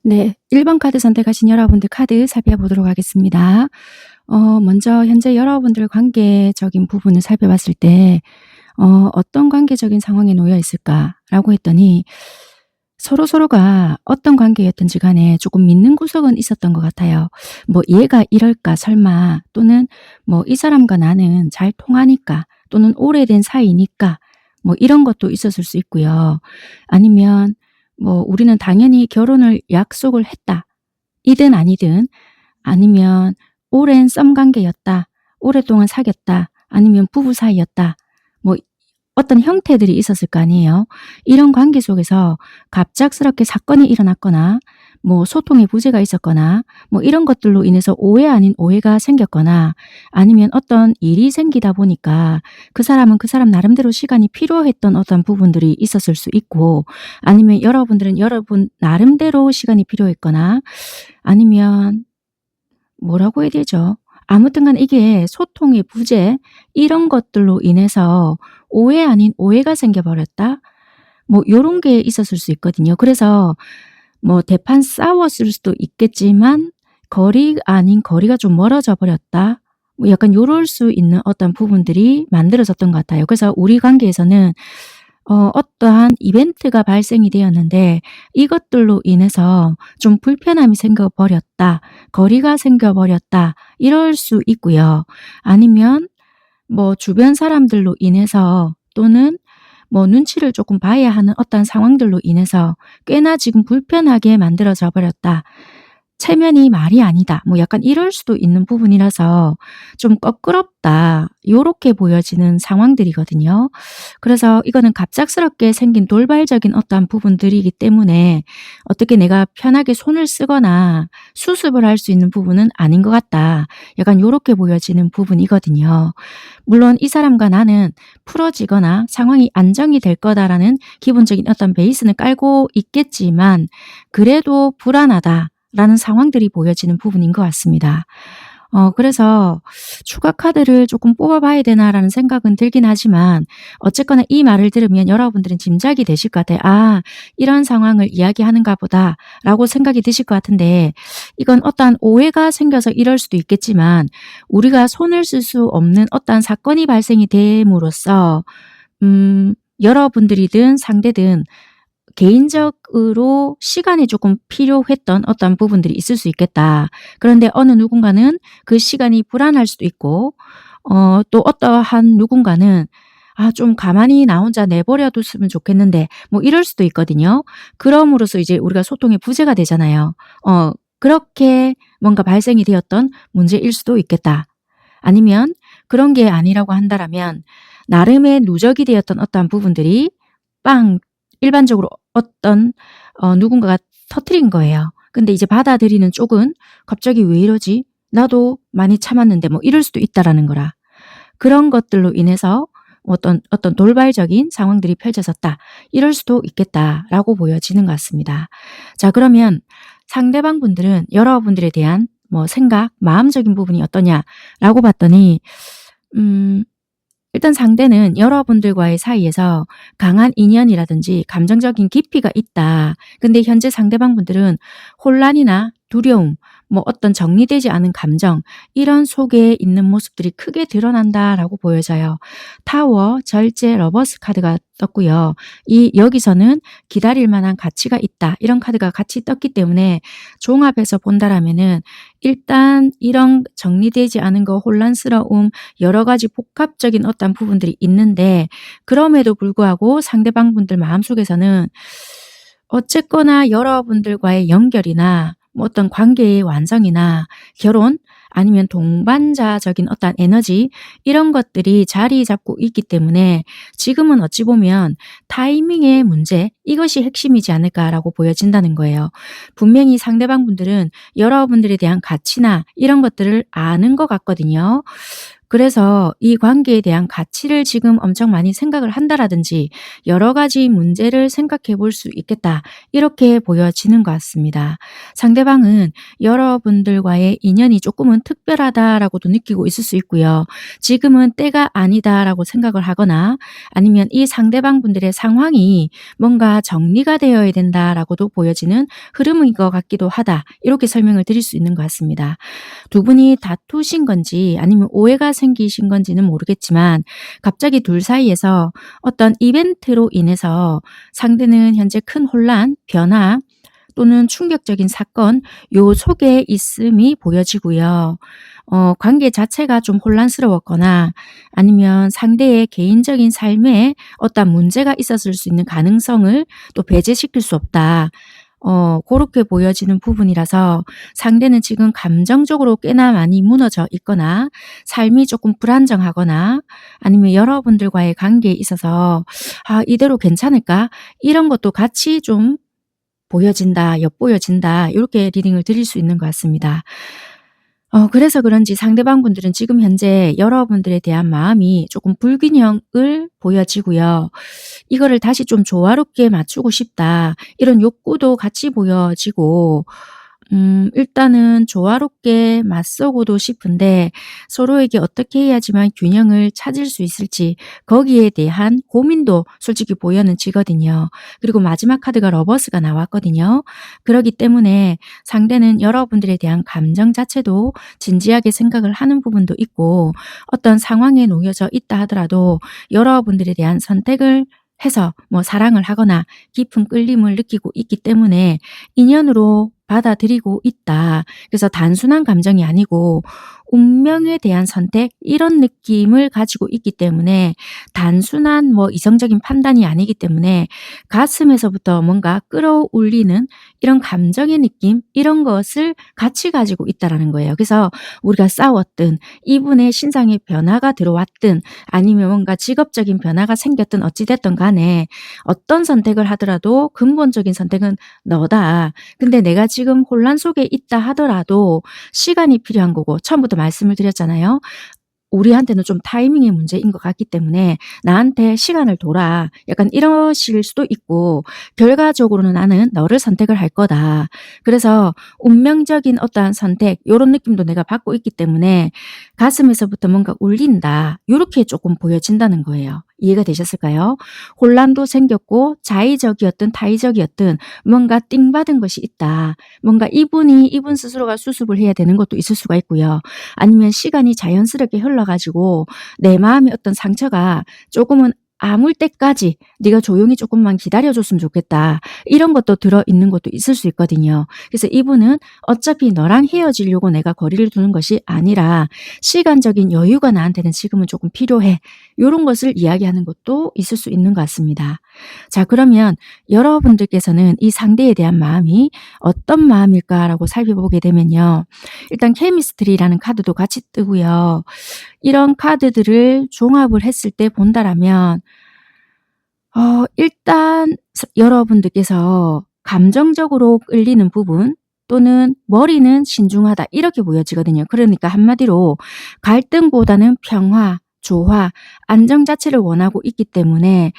네. 1번 카드 선택하신 여러분들 카드 살펴보도록 하겠습니다. 먼저 현재 여러분들 관계적인 부분을 살펴봤을 때 '어떤 관계적인 상황에 놓여 있을까?'라고 했더니 서로서로가 어떤 관계였든지 간에 조금 믿는 구석은 있었던 것 같아요. 뭐 '얘가 이럴까 설마.' 또는 뭐 '이 사람과 나는 잘 통하니까.' 또는 '오래된 사이니까.' 뭐 이런 것도 있었을 수 있고요. 아니면 뭐 '우리는 당연히 결혼을 약속을 했다.' 이든 아니든, 아니면 '오랜 썸 관계였다. 오랫동안 사귀었다.' 아니면 '부부 사이였다.' 뭐 어떤 형태들이 있었을 거 아니에요. 이런 관계 속에서 갑작스럽게 사건이 일어났거나 뭐 소통의 부재가 있었거나 뭐 이런 것들로 인해서 오해 아닌 오해가 생겼거나, 아니면 어떤 일이 생기다 보니까 그 사람은 그 사람 나름대로 시간이 필요했던 어떤 부분들이 있었을 수 있고, 아니면 여러분들은 여러분 나름대로 시간이 필요했거나, 아니면 뭐라고 해야 되죠? 아무튼 간에 이게 소통의 부재, 이런 것들로 인해서 오해 아닌 오해가 생겨 버렸다? 뭐 요런 게 있었을 수 있거든요. 그래서 뭐 대판 싸웠을 수도 있겠지만 거리 아닌 거리가 좀 멀어져 버렸다. 뭐 약간 요럴 수 있는 어떤 부분들이 만들어졌던 것 같아요. 그래서 우리 관계에서는 어떠한 이벤트가 발생이 되었는데 이것들로 인해서 좀 불편함이 생겨 버렸다. 거리가 생겨 버렸다. 이럴 수 있고요. 아니면 뭐 주변 사람들로 인해서, 또는 뭐 눈치를 조금 봐야 하는 어떤 상황들로 인해서 꽤나 지금 불편하게 만들어져 버렸다. 체면이 말이 아니다. 뭐 약간 이럴 수도 있는 부분이라서 좀 껄끄럽다. 요렇게 보여지는 상황들이거든요. 그래서 이거는 갑작스럽게 생긴 돌발적인 어떠한 부분들이기 때문에 어떻게 내가 편하게 손을 쓰거나 수습을 할 수 있는 부분은 아닌 것 같다. 약간 요렇게 보여지는 부분이거든요. 물론 이 사람과 나는 풀어지거나 상황이 안정이 될 거다라는 기본적인 어떤 베이스는 깔고 있겠지만 그래도 불안하다라는 상황들이 보여지는 부분인 것 같습니다. 그래서 '추가 카드를 조금 뽑아 봐야 되나.'라는 생각은 들긴 하지만, 어쨌거나 이 말을 들으면 여러분들은 짐작이 되실 것 같아요. '아, 이런 상황을 이야기하는가 보다.'라고 생각이 드실 것 같은데, 이건 어떠한 오해가 생겨서 이럴 수도 있겠지만 우리가 손을 쓸 수 없는 어떠한 사건이 발생이 됨으로써 여러분들이든 상대든 개인적으로 시간이 조금 필요했던 어떤 부분들이 있을 수 있겠다. 그런데 어느 누군가는 그 시간이 불안할 수도 있고, 또 어떠한 누군가는 '아, 좀 가만히 나 혼자 내버려 뒀으면 좋겠는데.' 뭐 이럴 수도 있거든요. 그럼으로써 이제 우리가 소통의 부재가 되잖아요. 그렇게 뭔가 발생이 되었던 문제일 수도 있겠다. 아니면 그런 게 아니라고 한다라면 나름의 누적이 되었던 어떠한 부분들이 빵 일반적으로 어떤 누군가가 터뜨린 거예요. 근데 이제 받아들이는 쪽은 '갑자기 왜 이러지? 나도 많이 참았는데.' 뭐 이럴 수도 있다라는 거라. 그런 것들로 인해서 어떤 돌발적인 상황들이 펼쳐졌다. 이럴 수도 있겠다라고 보여지는 것 같습니다. 자, 그러면 상대방 분들은 여러분들에 대한 뭐 생각, 마음적인 부분이 어떠냐라고 봤더니, 음 일단 상대는 여러분들과의 사이에서 강한 인연이라든지 감정적인 깊이가 있다. 근데 현재 상대방 분들은 혼란이나 두려움, 뭐 어떤 정리되지 않은 감정, 이런 속에 있는 모습들이 크게 드러난다라고 보여져요. 타워, 절제, 러버스 카드가 떴고요. 여기서는 기다릴 만한 가치가 있다, 이런 카드가 같이 떴기 때문에 종합해서 본다라면은 일단 이런 정리되지 않은 거, 혼란스러움, 여러 가지 복합적인 어떤 부분들이 있는데, 그럼에도 불구하고 상대방 분들 마음속에서는 어쨌거나 여러분들과의 연결이나 뭐 어떤 관계의 완성이나 결혼, 아니면 동반자적인 어떤 에너지, 이런 것들이 자리 잡고 있기 때문에 지금은 어찌 보면 타이밍의 문제, 이것이 핵심이지 않을까라고 보여진다는 거예요. 분명히 상대방 분들은 여러분들에 대한 가치나 이런 것들을 아는 것 같거든요. 그래서 이 관계에 대한 가치를 지금 엄청 많이 생각을 한다라든지 여러 가지 문제를 생각해 볼 수 있겠다. 이렇게 보여지는 것 같습니다. 상대방은 여러분들과의 인연이 조금은 특별하다라고도 느끼고 있을 수 있고요. 지금은 때가 아니다라고 생각을 하거나 아니면 이 상대방 분들의 상황이 뭔가 정리가 되어야 된다라고도 보여지는 흐름인 것 같기도 하다. 이렇게 설명을 드릴 수 있는 것 같습니다. 두 분이 다투신 건지 아니면 오해가 생기신 건지는 모르겠지만 갑자기 둘 사이에서 어떤 이벤트로 인해서 상대는 현재 큰 혼란, 변화 또는 충격적인 사건 요 속에 있음이 보여지고요. 관계 자체가 좀 혼란스러웠거나 아니면 상대의 개인적인 삶에 어떤 문제가 있었을 수 있는 가능성을 또 배제시킬 수 없다. 고렇게 보여지는 부분이라서 상대는 지금 감정적으로 꽤나 많이 무너져 있거나 삶이 조금 불안정하거나 아니면 여러분들과의 관계에 있어서 '아 이대로 괜찮을까?' 이런 것도 같이 좀 보여진다, 엿보여진다 요렇게 리딩을 드릴 수 있는 것 같습니다. 그래서 그런지 상대방 분들은 지금 현재 여러분들에 대한 마음이 조금 불균형을 보여지고요. '이거를 다시 좀 조화롭게 맞추고 싶다.' 이런 욕구도 같이 보여지고 일단은 조화롭게 맞서고도 싶은데 서로에게 어떻게 해야지만 균형을 찾을 수 있을지 거기에 대한 고민도 솔직히 보여지거든요. 그리고 마지막 카드가 러버스가 나왔거든요. 그렇기 때문에 상대는 여러분들에 대한 감정 자체도 진지하게 생각을 하는 부분도 있고 어떤 상황에 놓여져 있다 하더라도 여러분들에 대한 선택을 해서 뭐 사랑을 하거나 깊은 끌림을 느끼고 있기 때문에 인연으로 받아들이고 있다. 그래서 단순한 감정이 아니고 운명에 대한 선택 이런 느낌을 가지고 있기 때문에 단순한 뭐 이성적인 판단이 아니기 때문에 가슴에서부터 뭔가 끌어올리는 이런 감정의 느낌 이런 것을 같이 가지고 있다라는 거예요. 그래서 우리가 싸웠든 이분의 신상에 변화가 들어왔든 아니면 뭔가 직업적인 변화가 생겼든 어찌 됐든 간에 어떤 선택을 하더라도 근본적인 선택은 너다. 근데 내가 지금 혼란 속에 있다 하더라도 시간이 필요한 거고 처음부터 말씀을 드렸잖아요. 우리한테는 좀 타이밍의 문제인 것 같기 때문에 "나한테 시간을 둬라." 약간 이러실 수도 있고 결과적으로는 "나는 너를 선택을 할 거다." 그래서 운명적인 어떠한 선택 요런 느낌도 내가 받고 있기 때문에 가슴에서부터 뭔가 울린다. 요렇게 조금 보여진다는 거예요. 이해가 되셨을까요? 혼란도 생겼고 자의적이었든 타의적이었든 뭔가 띵받은 것이 있다. 뭔가 이분 스스로가 수습을 해야 되는 것도 있을 수가 있고요. 아니면 시간이 자연스럽게 흘러 가지고 내 마음의 어떤 상처가 조금은 아물 때까지 네가 조용히 조금만 기다려 줬으면 좋겠다. 이런 것도 들어있는 것도 있을 수 있거든요. 그래서 이분은 어차피 너랑 헤어지려고 내가 거리를 두는 것이 아니라 시간적인 여유가 나한테는 지금은 조금 필요해. 요런 것을 이야기하는 것도 있을 수 있는 것 같습니다. 자 그러면 여러분들께서는 이 상대에 대한 마음이 어떤 마음일까라고 살펴보게 되면요. 일단 케미스트리라는 카드도 같이 뜨고요. 이런 카드들을 종합을 했을 때 본다라면 일단 여러분들께서 감정적으로 끌리는 부분 또는 머리는 신중하다 이렇게 보여지거든요. 그러니까 한마디로 갈등보다는 평화, 조화, 안정 자체를 원하고 있기 때문에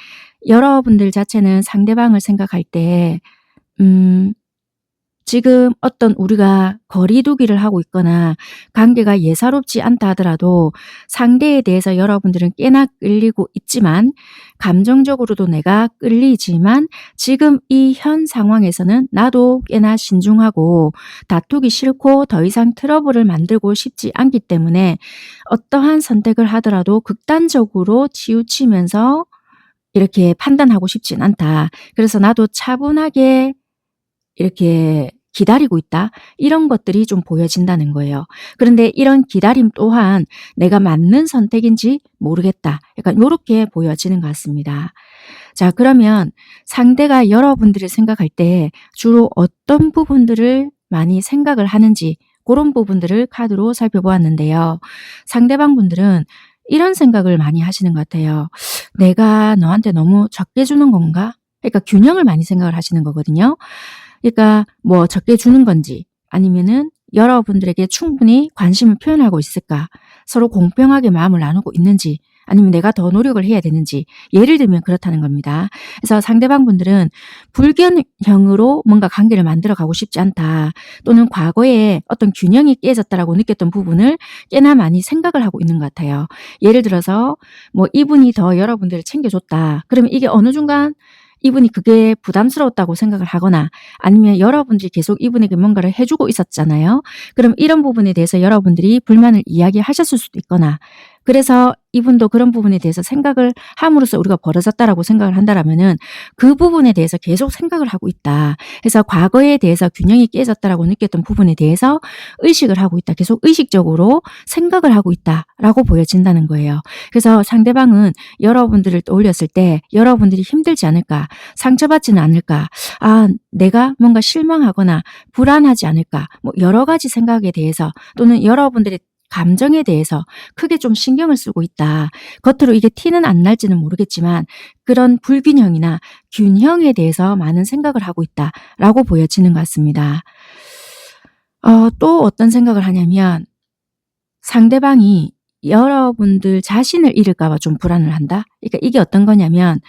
여러분들 자체는 상대방을 생각할 때 지금 어떤 우리가 거리 두기를 하고 있거나 관계가 예사롭지 않다 하더라도 상대에 대해서 여러분들은 꽤나 끌리고 있지만 감정적으로도 내가 끌리지만 지금 이 현 상황에서는 나도 꽤나 신중하고 다투기 싫고 더 이상 트러블을 만들고 싶지 않기 때문에 어떠한 선택을 하더라도 극단적으로 치우치면서 이렇게 판단하고 싶진 않다. 그래서 나도 차분하게 이렇게 기다리고 있다. 이런 것들이 좀 보여진다는 거예요. 그런데 이런 기다림 또한 내가 맞는 선택인지 모르겠다. 약간 요렇게 보여지는 것 같습니다. 자 그러면 상대가 여러분들을 생각할 때 주로 어떤 부분들을 많이 생각을 하는지 고런 부분들을 카드로 살펴보았는데요. 상대방 분들은 이런 생각을 많이 하시는 것 같아요. '내가 너한테 너무 적게 주는 건가?' 그러니까 균형을 많이 생각을 하시는 거거든요. 그러니까 뭐 적게 주는 건지 아니면은 여러분들에게 충분히 관심을 표현하고 있을까? 서로 공평하게 마음을 나누고 있는지, 아니면 내가 더 노력을 해야 되는지, 예를 들면 그렇다는 겁니다. 그래서 상대방 분들은 불균형으로 뭔가 관계를 만들어 가고 싶지 않다, 또는 과거에 어떤 균형이 깨졌다라고 느꼈던 부분을 꽤나 많이 생각을 하고 있는 것 같아요. 예를 들어서 뭐 이분이 더 여러분들을 챙겨줬다, 그러면 이게 어느 순간 이분이 그게 부담스러웠다고 생각을 하거나, 아니면 여러분들이 계속 이분에게 뭔가를 해주고 있었잖아요. 그럼 이런 부분에 대해서 여러분들이 불만을 이야기하셨을 수도 있거나, 그래서 이분도 그런 부분에 대해서 생각을 함으로써 우리가 벌어졌다라고 생각을 한다라면은 그 부분에 대해서 계속 생각을 하고 있다. 그래서 과거에 대해서 균형이 깨졌다라고 느꼈던 부분에 대해서 의식을 하고 있다. 계속 의식적으로 생각을 하고 있다라고 보여진다는 거예요. 그래서 상대방은 여러분들을 떠올렸을 때 여러분들이 힘들지 않을까, 상처받지는 않을까, 내가 뭔가 실망하거나 불안하지 않을까, 뭐 여러 가지 생각에 대해서, 또는 여러분들의 감정에 대해서 크게 좀 신경을 쓰고 있다. 겉으로 이게 티는 안 날지는 모르겠지만 그런 불균형이나 균형에 대해서 많은 생각을 하고 있다라고 보여지는 것 같습니다. 또 어떤 생각을 하냐면, 상대방이 여러분들 자신을 잃을까 봐 좀 불안을 한다. 그러니까 이게 어떤 거냐면,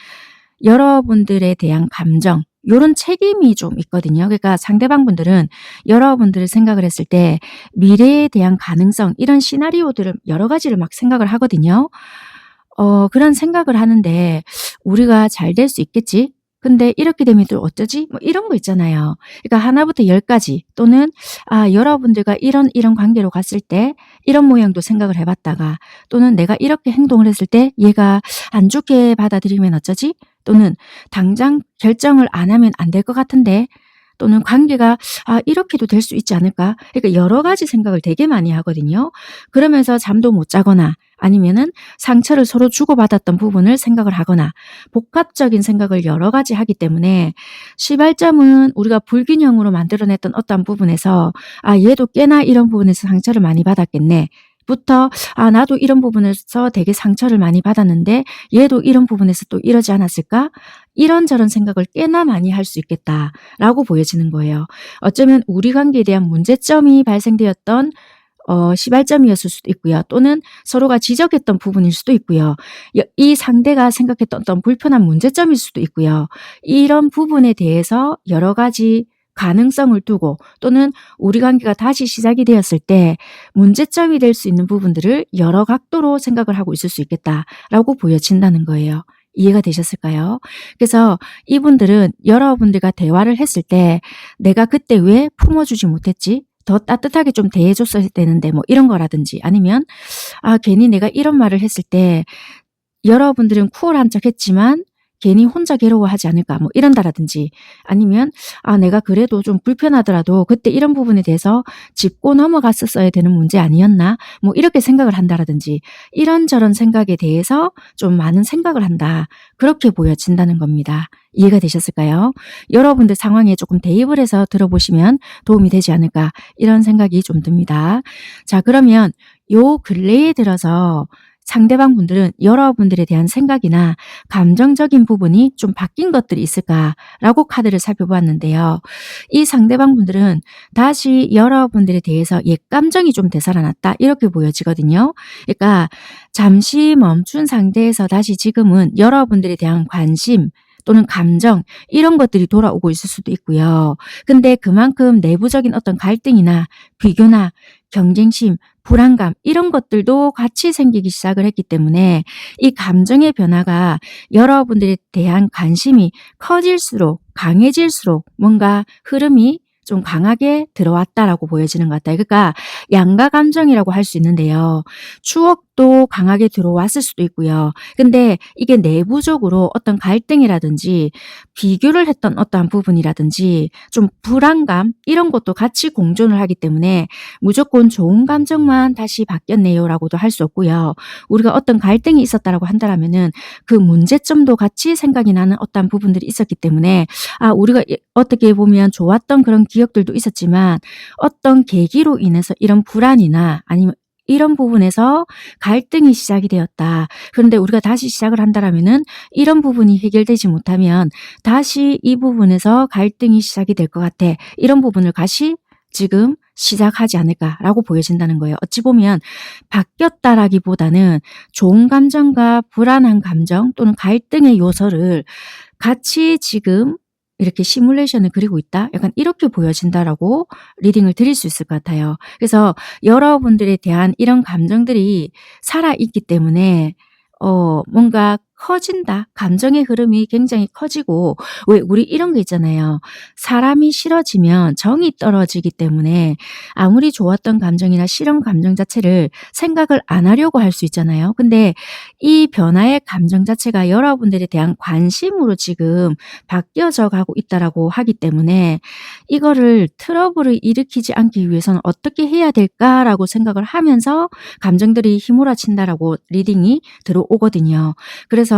여러분들에 대한 감정, 요런 책임이 좀 있거든요. 그러니까 상대방 분들은 여러분들을 생각을 했을 때 미래에 대한 가능성, 이런 시나리오들을 여러 가지를 막 생각을 하거든요. 그런 생각을 하는데, 우리가 잘 될 수 있겠지? 근데 이렇게 되면 또 어쩌지? 뭐 이런 거 있잖아요. 그러니까 하나부터 10까지, 또는 여러분들과 이런 관계로 갔을 때 이런 모양도 생각을 해봤다가, 또는 내가 이렇게 행동을 했을 때 얘가 안 좋게 받아들이면 어쩌지? 또는 당장 결정을 안 하면 안 될 것 같은데, 또는 관계가 이렇게도 될 수 있지 않을까? 그러니까 여러 가지 생각을 되게 많이 하거든요. 그러면서 잠도 못 자거나, 아니면은 상처를 서로 주고받았던 부분을 생각을 하거나, 복합적인 생각을 여러 가지 하기 때문에 시발점은 우리가 불균형으로 만들어냈던 어떠한 부분에서 얘도 꽤나 이런 부분에서 상처를 많이 받았겠네 부터, 나도 이런 부분에서 되게 상처를 많이 받았는데 얘도 이런 부분에서 또 이러지 않았을까? 이런저런 생각을 꽤나 많이 할 수 있겠다라고 보여지는 거예요. 어쩌면 우리 관계에 대한 문제점이 발생되었던 시발점이었을 수도 있고요. 또는 서로가 지적했던 부분일 수도 있고요. 이 상대가 생각했던 어떤 불편한 문제점일 수도 있고요. 이런 부분에 대해서 여러 가지 가능성을 두고, 또는 우리 관계가 다시 시작이 되었을 때 문제점이 될 수 있는 부분들을 여러 각도로 생각을 하고 있을 수 있겠다라고 보여진다는 거예요. 이해가 되셨을까요? 그래서 이분들은 여러분들과 대화를 했을 때 내가 그때 왜 품어주지 못했지? 더 따뜻하게 좀 대해줬어야 되는데, 뭐 이런 거라든지, 아니면 괜히 내가 이런 말을 했을 때 여러분들은 쿨한 척 했지만 괜히 혼자 괴로워하지 않을까, 뭐 이런다라든지, 아니면 내가 그래도 좀 불편하더라도 그때 이런 부분에 대해서 짚고 넘어갔었어야 되는 문제 아니었나, 뭐 이렇게 생각을 한다라든지, 이런저런 생각에 대해서 좀 많은 생각을 한다, 그렇게 보여진다는 겁니다. 이해가 되셨을까요? 여러분들 상황에 조금 대입을 해서 들어보시면 도움이 되지 않을까, 이런 생각이 좀 듭니다. 자, 그러면 요 근래에 들어서 상대방 분들은 여러분들에 대한 생각이나 감정적인 부분이 좀 바뀐 것들이 있을까라고 카드를 살펴보았는데요. 이 상대방 분들은 다시 여러분들에 대해서 옛 감정이 좀 되살아났다, 이렇게 보여지거든요. 그러니까 잠시 멈춘 상태에서 다시 지금은 여러분들에 대한 관심 또는 감정, 이런 것들이 돌아오고 있을 수도 있고요. 근데 그만큼 내부적인 어떤 갈등이나 비교나 경쟁심, 불안감, 이런 것들도 같이 생기기 시작을 했기 때문에 이 감정의 변화가 여러분들에 대한 관심이 커질수록, 강해질수록 뭔가 흐름이 좀 강하게 들어왔다라고 보여지는 것 같아요. 그러니까 양가 감정이라고 할 수 있는데요. 추억도 강하게 들어왔을 수도 있고요. 근데 이게 내부적으로 어떤 갈등이라든지 비교를 했던 어떠한 부분이라든지 좀 불안감, 이런 것도 같이 공존을 하기 때문에 무조건 좋은 감정만 다시 바뀌었네요라고도 할 수 없고요. 우리가 어떤 갈등이 있었다라고 한다면은 그 문제점도 같이 생각이 나는 어떠한 부분들이 있었기 때문에 우리가 어떻게 보면 좋았던 그런 기억들도 있었지만 어떤 계기로 인해서 이런 불안이나 아니면 이런 부분에서 갈등이 시작이 되었다. 그런데 우리가 다시 시작을 한다면은 이런 부분이 해결되지 못하면 다시 이 부분에서 갈등이 시작이 될 것 같아. 이런 부분을 다시 지금 시작하지 않을까라고 보여진다는 거예요. 어찌 보면 바뀌었다라기보다는 좋은 감정과 불안한 감정 또는 갈등의 요소를 같이 지금 이렇게 시뮬레이션을 그리고 있다? 약간 이렇게 보여진다라고 리딩을 드릴 수 있을 것 같아요. 그래서 여러분들에 대한 이런 감정들이 살아있기 때문에 뭔가 커진다. 감정의 흐름이 굉장히 커지고, 왜 우리 이런 게 있잖아요. 사람이 싫어지면 정이 떨어지기 때문에 아무리 좋았던 감정이나 싫은 감정 자체를 생각을 안 하려고 할 수 있잖아요. 근데 이 변화의 감정 자체가 여러분들에 대한 관심으로 지금 바뀌어져 가고 있다라고 하기 때문에 이거를 트러블을 일으키지 않기 위해서는 어떻게 해야 될까라고 생각을 하면서 감정들이 휘몰아친다라고 리딩이 들어오거든요. 그래서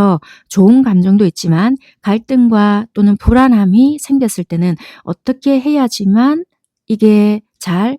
좋은 감정도 있지만 갈등과 또는 불안함이 생겼을 때는 어떻게 해야지만 이게 잘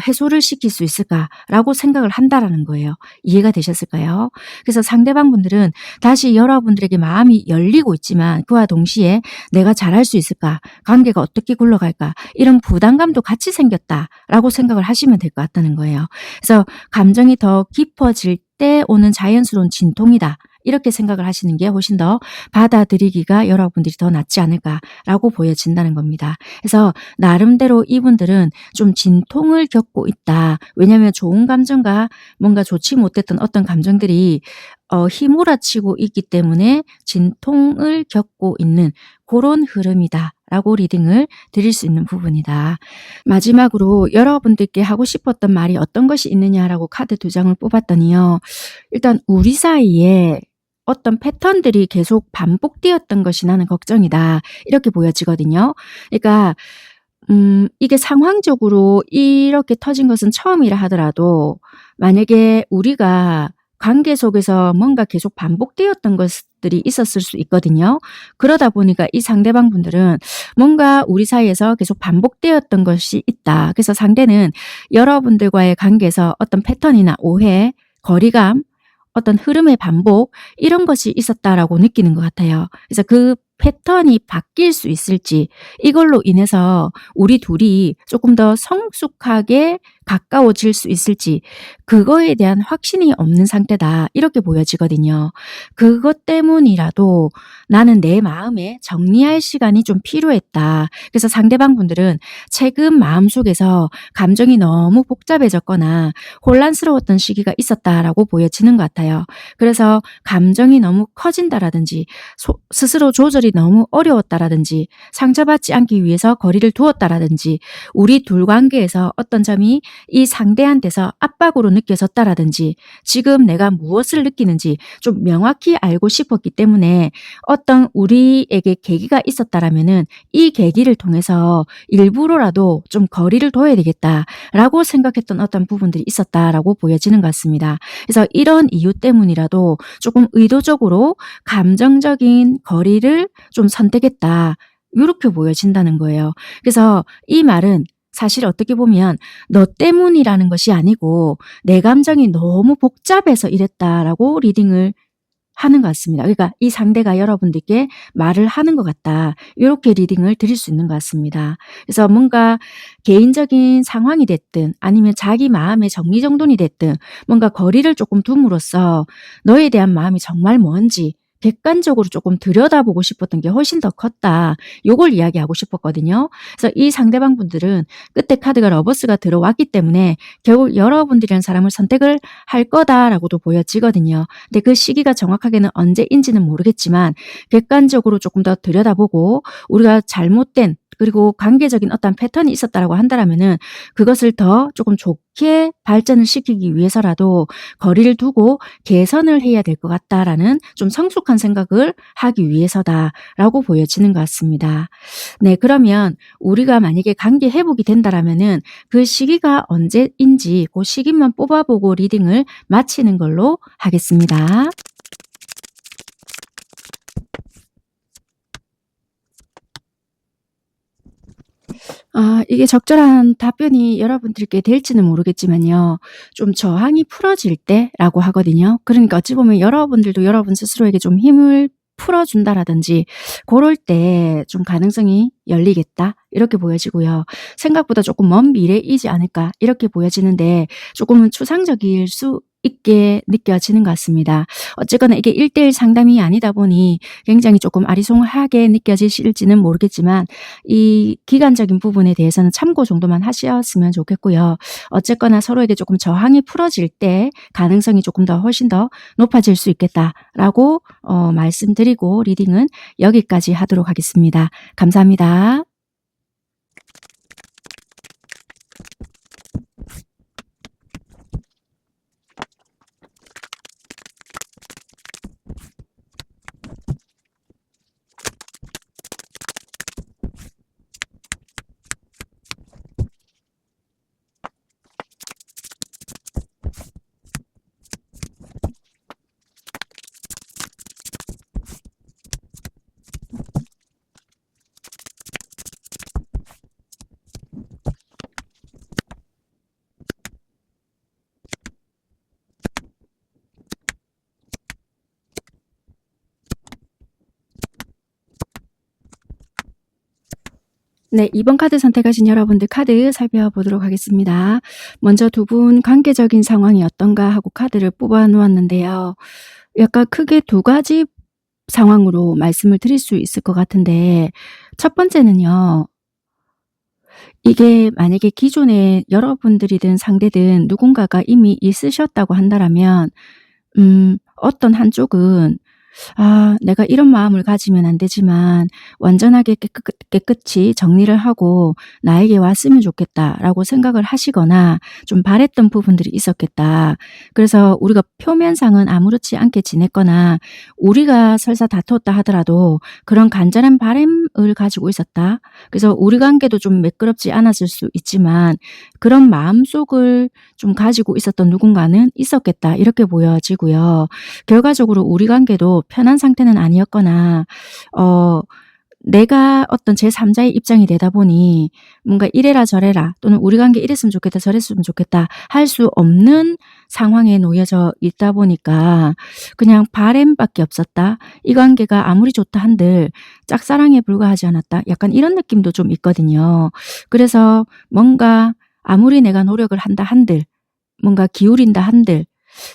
해소를 시킬 수 있을까라고 생각을 한다라는 거예요. 이해가 되셨을까요? 그래서 상대방 분들은 다시 여러분들에게 마음이 열리고 있지만 그와 동시에 내가 잘할 수 있을까? 관계가 어떻게 굴러갈까? 이런 부담감도 같이 생겼다라고 생각을 하시면 될 것 같다는 거예요. 그래서 감정이 더 깊어질 때 오는 자연스러운 진통이다. 이렇게 생각을 하시는 게 훨씬 더 받아들이기가 여러분들이 더 낫지 않을까라고 보여진다는 겁니다. 그래서 나름대로 이분들은 좀 진통을 겪고 있다. 왜냐하면 좋은 감정과 뭔가 좋지 못했던 어떤 감정들이 휘몰아치고 있기 때문에 진통을 겪고 있는 그런 흐름이다. 라고 리딩을 드릴 수 있는 부분이다. 마지막으로 여러분들께 하고 싶었던 말이 어떤 것이 있느냐라고 카드 2장을 뽑았더니요. 일단 우리 사이에 어떤 패턴들이 계속 반복되었던 것이 나는 걱정이다. 이렇게 보여지거든요. 그러니까 이게 상황적으로 이렇게 터진 것은 처음이라 하더라도 만약에 우리가 관계 속에서 뭔가 계속 반복되었던 것들이 있었을 수 있거든요. 그러다 보니까 이 상대방 분들은 뭔가 우리 사이에서 계속 반복되었던 것이 있다. 그래서 상대는 여러분들과의 관계에서 어떤 패턴이나 오해, 거리감, 어떤 흐름의 반복 이런 것이 있었다라고 느끼는 것 같아요. 그래서 그 패턴이 바뀔 수 있을지 이걸로 인해서 우리 둘이 조금 더 성숙하게 가까워질 수 있을지 그거에 대한 확신이 없는 상태다 이렇게 보여지거든요. 그것 때문이라도 나는 내 마음에 정리할 시간이 좀 필요했다. 그래서 상대방 분들은 최근 마음속에서 감정이 너무 복잡해졌거나 혼란스러웠던 시기가 있었다라고 보여지는 것 같아요. 그래서 감정이 너무 커진다라든지 스스로 조절이 너무 어려웠다라든지 상처받지 않기 위해서 거리를 두었다라든지 우리 둘 관계에서 어떤 점이 이 상대한테서 압박으로 느껴졌다라든지 지금 내가 무엇을 느끼는지 좀 명확히 알고 싶었기 때문에 어떤 우리에게 계기가 있었다라면은 이 계기를 통해서 일부러라도 좀 거리를 둬야 되겠다라고 생각했던 어떤 부분들이 있었다라고 보여지는 것 같습니다. 그래서 이런 이유 때문이라도 조금 의도적으로 감정적인 거리를 좀 선택했다. 이렇게 보여진다는 거예요. 그래서 이 말은 사실 어떻게 보면 너 때문이라는 것이 아니고 내 감정이 너무 복잡해서 이랬다라고 리딩을 하는 것 같습니다. 그러니까 이 상대가 여러분들께 말을 하는 것 같다. 이렇게 리딩을 드릴 수 있는 것 같습니다. 그래서 뭔가 개인적인 상황이 됐든 아니면 자기 마음의 정리정돈이 됐든 뭔가 거리를 조금 둠으로써 너에 대한 마음이 정말 뭔지 객관적으로 조금 들여다보고 싶었던 게 훨씬 더 컸다. 요걸 이야기하고 싶었거든요. 그래서 이 상대방 분들은 끝에 카드가 러버스가 들어왔기 때문에 결국 여러분들이라는 사람을 선택을 할 거다라고도 보여지거든요. 근데 그 시기가 정확하게는 언제인지는 모르겠지만 객관적으로 조금 더 들여다보고 우리가 잘못된 그리고 관계적인 어떤 패턴이 있었다라고 한다면은 그것을 더 조금 좋게 발전을 시키기 위해서라도 거리를 두고 개선을 해야 될 것 같다라는 좀 성숙한 생각을 하기 위해서다라고 보여지는 것 같습니다. 네, 그러면 우리가 만약에 관계 회복이 된다라면은 그 시기가 언제인지 그 시기만 뽑아보고 리딩을 마치는 걸로 하겠습니다. 이게 적절한 답변이 여러분들께 될지는 모르겠지만요. 좀 저항이 풀어질 때라고 하거든요. 그러니까 어찌 보면 여러분들도 여러분 스스로에게 좀 힘을 풀어준다라든지 고럴 때 좀 가능성이 열리겠다 이렇게 보여지고요. 생각보다 조금 먼 미래이지 않을까 이렇게 보여지는데 조금은 추상적일 수 있게 느껴지는 것 같습니다. 어쨌거나 이게 1:1 상담이 아니다 보니 굉장히 조금 아리송하게 느껴지실지는 모르겠지만 이 기간적인 부분에 대해서는 참고 정도만 하셨으면 좋겠고요. 어쨌거나 서로에게 조금 저항이 풀어질 때 가능성이 조금 더 훨씬 더 높아질 수 있겠다라고 말씀드리고 리딩은 여기까지 하도록 하겠습니다. 감사합니다. 네, 2번 카드 선택하신 여러분들 카드 살펴보도록 하겠습니다. 먼저 두 분 관계적인 상황이 어떤가 하고 카드를 뽑아 놓았는데요. 약간 크게 두 가지 상황으로 말씀을 드릴 수 있을 것 같은데 첫 번째는요. 이게 만약에 기존에 여러분들이든 상대든 누군가가 이미 있으셨다고 한다라면 어떤 한쪽은 '아 내가 이런 마음을 가지면 안 되지만 완전하게 깨끗이 정리를 하고 나에게 왔으면 좋겠다.'라고 생각을 하시거나 좀 바랬던 부분들이 있었겠다. 그래서 우리가 표면상은 아무렇지 않게 지냈거나 우리가 설사 다투었다 하더라도 그런 간절한 바람을 가지고 있었다. 그래서 우리 관계도 좀 매끄럽지 않았을 수 있지만 그런 마음속을 좀 가지고 있었던 누군가는 있었겠다. 이렇게 보여지고요. 결과적으로 우리 관계도 편한 상태는 아니었거나 내가 어떤 제3자의 입장이 되다 보니 뭔가 이래라 저래라 또는 우리 관계 이랬으면 좋겠다 저랬으면 좋겠다 할 수 없는 상황에 놓여져 있다 보니까 그냥 바램밖에 없었다. 이 관계가 아무리 좋다 한들 짝사랑에 불과하지 않았다. 약간 이런 느낌도 좀 있거든요. 그래서 뭔가 아무리 내가 노력을 한다 한들 뭔가 기울인다 한들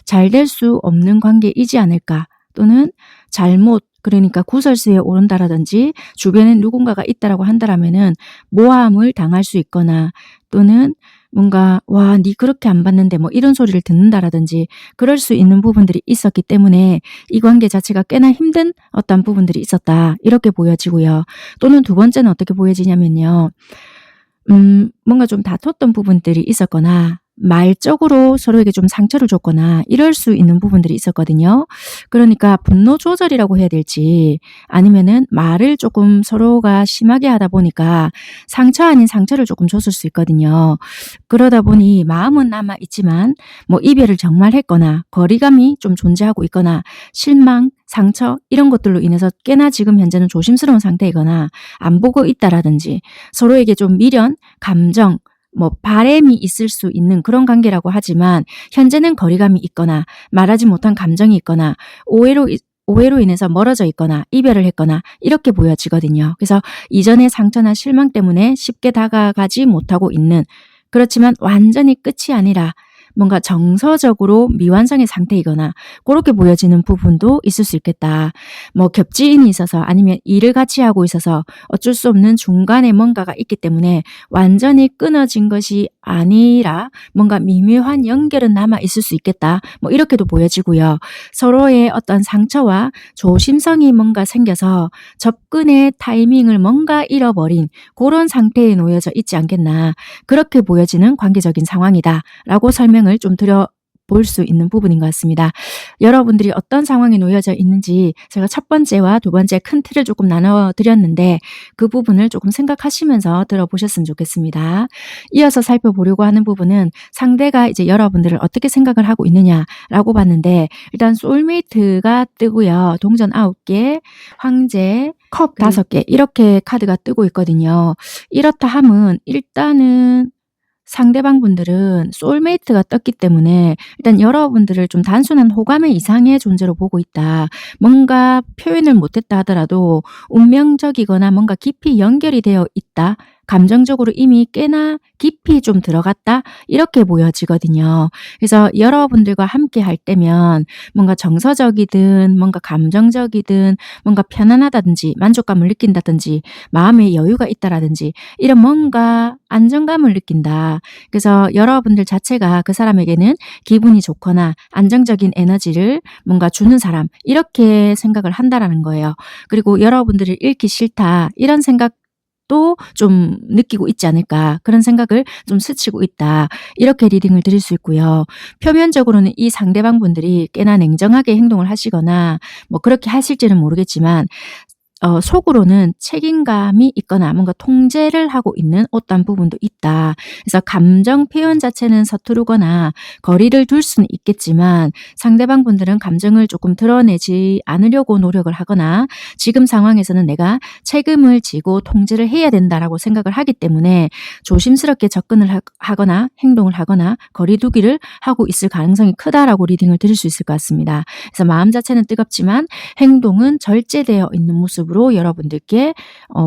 잘 될 수 없는 관계이지 않을까 또는 잘못 그러니까 구설수에 오른다라든지 주변에 누군가가 있다라고 한다라면은 모함을 당할 수 있거나 또는 뭔가 '와 니 그렇게 안 봤는데.' 뭐 이런 소리를 듣는다라든지 그럴 수 있는 부분들이 있었기 때문에 이 관계 자체가 꽤나 힘든 어떤 부분들이 있었다. 이렇게 보여지고요. 또는 두 번째는 어떻게 보여지냐면요. 뭔가 좀 다퉜던 부분들이 있었거나 말적으로 서로에게 좀 상처를 줬거나 이럴 수 있는 부분들이 있었거든요. 그러니까 분노 조절이라고 해야 될지 아니면은 말을 조금 서로가 심하게 하다 보니까 상처 아닌 상처를 조금 줬을 수 있거든요. 그러다 보니 마음은 남아 있지만 뭐 이별을 정말 했거나 거리감이 좀 존재하고 있거나 실망, 상처 이런 것들로 인해서 꽤나 지금 현재는 조심스러운 상태이거나 안 보고 있다라든지 서로에게 좀 미련, 감정 뭐 바램이 있을 수 있는 그런 관계라고 하지만 현재는 거리감이 있거나 말하지 못한 감정이 있거나 오해로 인해서 멀어져 있거나 이별을 했거나 이렇게 보여지거든요. 그래서 이전의 상처나 실망 때문에 쉽게 다가가지 못하고 있는 그렇지만 완전히 끝이 아니라 뭔가 정서적으로 미완성의 상태이거나 그렇게 보여지는 부분도 있을 수 있겠다. 뭐 겹지인이 있어서 아니면 일을 같이 하고 있어서 어쩔 수 없는 중간에 뭔가가 있기 때문에 완전히 끊어진 것이 아니라 뭔가 미묘한 연결은 남아 있을 수 있겠다. 뭐 이렇게도 보여지고요. 서로의 어떤 상처와 조심성이 뭔가 생겨서 접근의 타이밍을 뭔가 잃어버린 그런 상태에 놓여져 있지 않겠나. 그렇게 보여지는 관계적인 상황이다. 라고 설명을 좀 드려볼 수 있는 부분인 것 같습니다. 여러분들이 어떤 상황에 놓여져 있는지 제가 첫 번째와 두 번째 큰 틀을 조금 나눠드렸는데 그 부분을 조금 생각하시면서 들어보셨으면 좋겠습니다. 이어서 살펴보려고 하는 부분은 상대가 이제 여러분들을 어떻게 생각을 하고 있느냐라고 봤는데 일단 소울메이트가 뜨고요. 동전 9개, 황제, 컵 5개 이렇게 카드가 뜨고 있거든요. 이렇다 함은 일단은 상대방 분들은 소울메이트가 떴기 때문에 일단 여러분들을 좀 단순한 호감의 이상의 존재로 보고 있다. 뭔가 표현을 못했다 하더라도 운명적이거나 뭔가 깊이 연결이 되어 있다. 감정적으로 이미 꽤나 깊이 좀 들어갔다. 이렇게 보여지거든요. 그래서 여러분들과 함께 할 때면 뭔가 정서적이든 뭔가 감정적이든 뭔가 편안하다든지 만족감을 느낀다든지 마음의 여유가 있다라든지 이런 뭔가 안정감을 느낀다. 그래서 여러분들 자체가 그 사람에게는 기분이 좋거나 안정적인 에너지를 뭔가 주는 사람 이렇게 생각을 한다라는 거예요. 그리고 여러분들을 잃기 싫다 이런 생각도 좀 느끼고 있지 않을까 그런 생각을 좀 스치고 있다. 이렇게 리딩을 드릴 수 있고요. 표면적으로는 이 상대방 분들이 꽤나 냉정하게 행동을 하시거나 뭐 그렇게 하실지는 모르겠지만 속으로는 책임감이 있거나 뭔가 통제를 하고 있는 어떠한 부분도 있다. 그래서 감정 표현 자체는 서투르거나 거리를 둘 수는 있겠지만 상대방 분들은 감정을 조금 드러내지 않으려고 노력을 하거나 지금 상황에서는 내가 책임을 지고 통제를 해야 된다라고 생각을 하기 때문에 조심스럽게 접근을 하거나 행동을 하거나 거리 두기를 하고 있을 가능성이 크다라고 리딩을 드릴 수 있을 것 같습니다. 그래서 마음 자체는 뜨겁지만 행동은 절제되어 있는 모습으로 여러분들께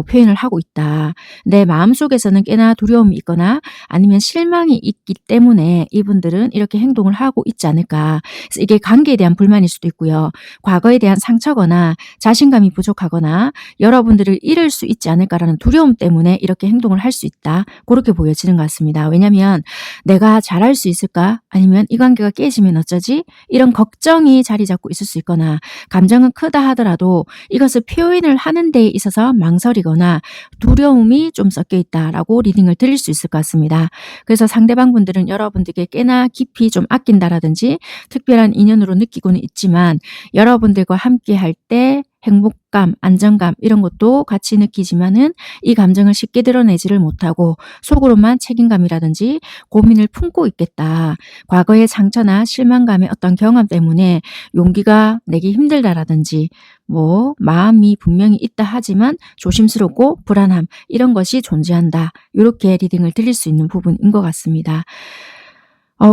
표현을 하고 있다. 내 마음속에서는 꽤나 두려움이 있거나 아니면 실망이 있기 때문에 이분들은 이렇게 행동을 하고 있지 않을까. 그래서 이게 관계에 대한 불만일 수도 있고요. 과거에 대한 상처거나 자신감이 부족하거나 여러분들을 잃을 수 있지 않을까라는 두려움 때문에 이렇게 행동을 할 수 있다. 그렇게 보여지는 것 같습니다. 왜냐하면 내가 잘할 수 있을까? 아니면 이 관계가 깨지면 어쩌지? 이런 걱정이 자리 잡고 있을 수 있거나 감정은 크다 하더라도 이것을 표현을 하는 데 있어서 망설이거나 두려움이 좀 섞여 있다라고 리딩을 드릴 수 있을 것 같습니다. 그래서 상대방 분들은 여러분들께 꽤나 깊이 좀 아낀다라든지 특별한 인연으로 느끼고는 있지만 여러분들과 함께 할 때 행복감, 안정감 이런 것도 같이 느끼지만은 이 감정을 쉽게 드러내지를 못하고 속으로만 책임감이라든지 고민을 품고 있겠다. 과거의 상처나 실망감의 어떤 경험 때문에 용기가 내기 힘들다라든지 뭐 마음이 분명히 있다 하지만 조심스럽고 불안함 이런 것이 존재한다. 이렇게 리딩을 드릴 수 있는 부분인 것 같습니다.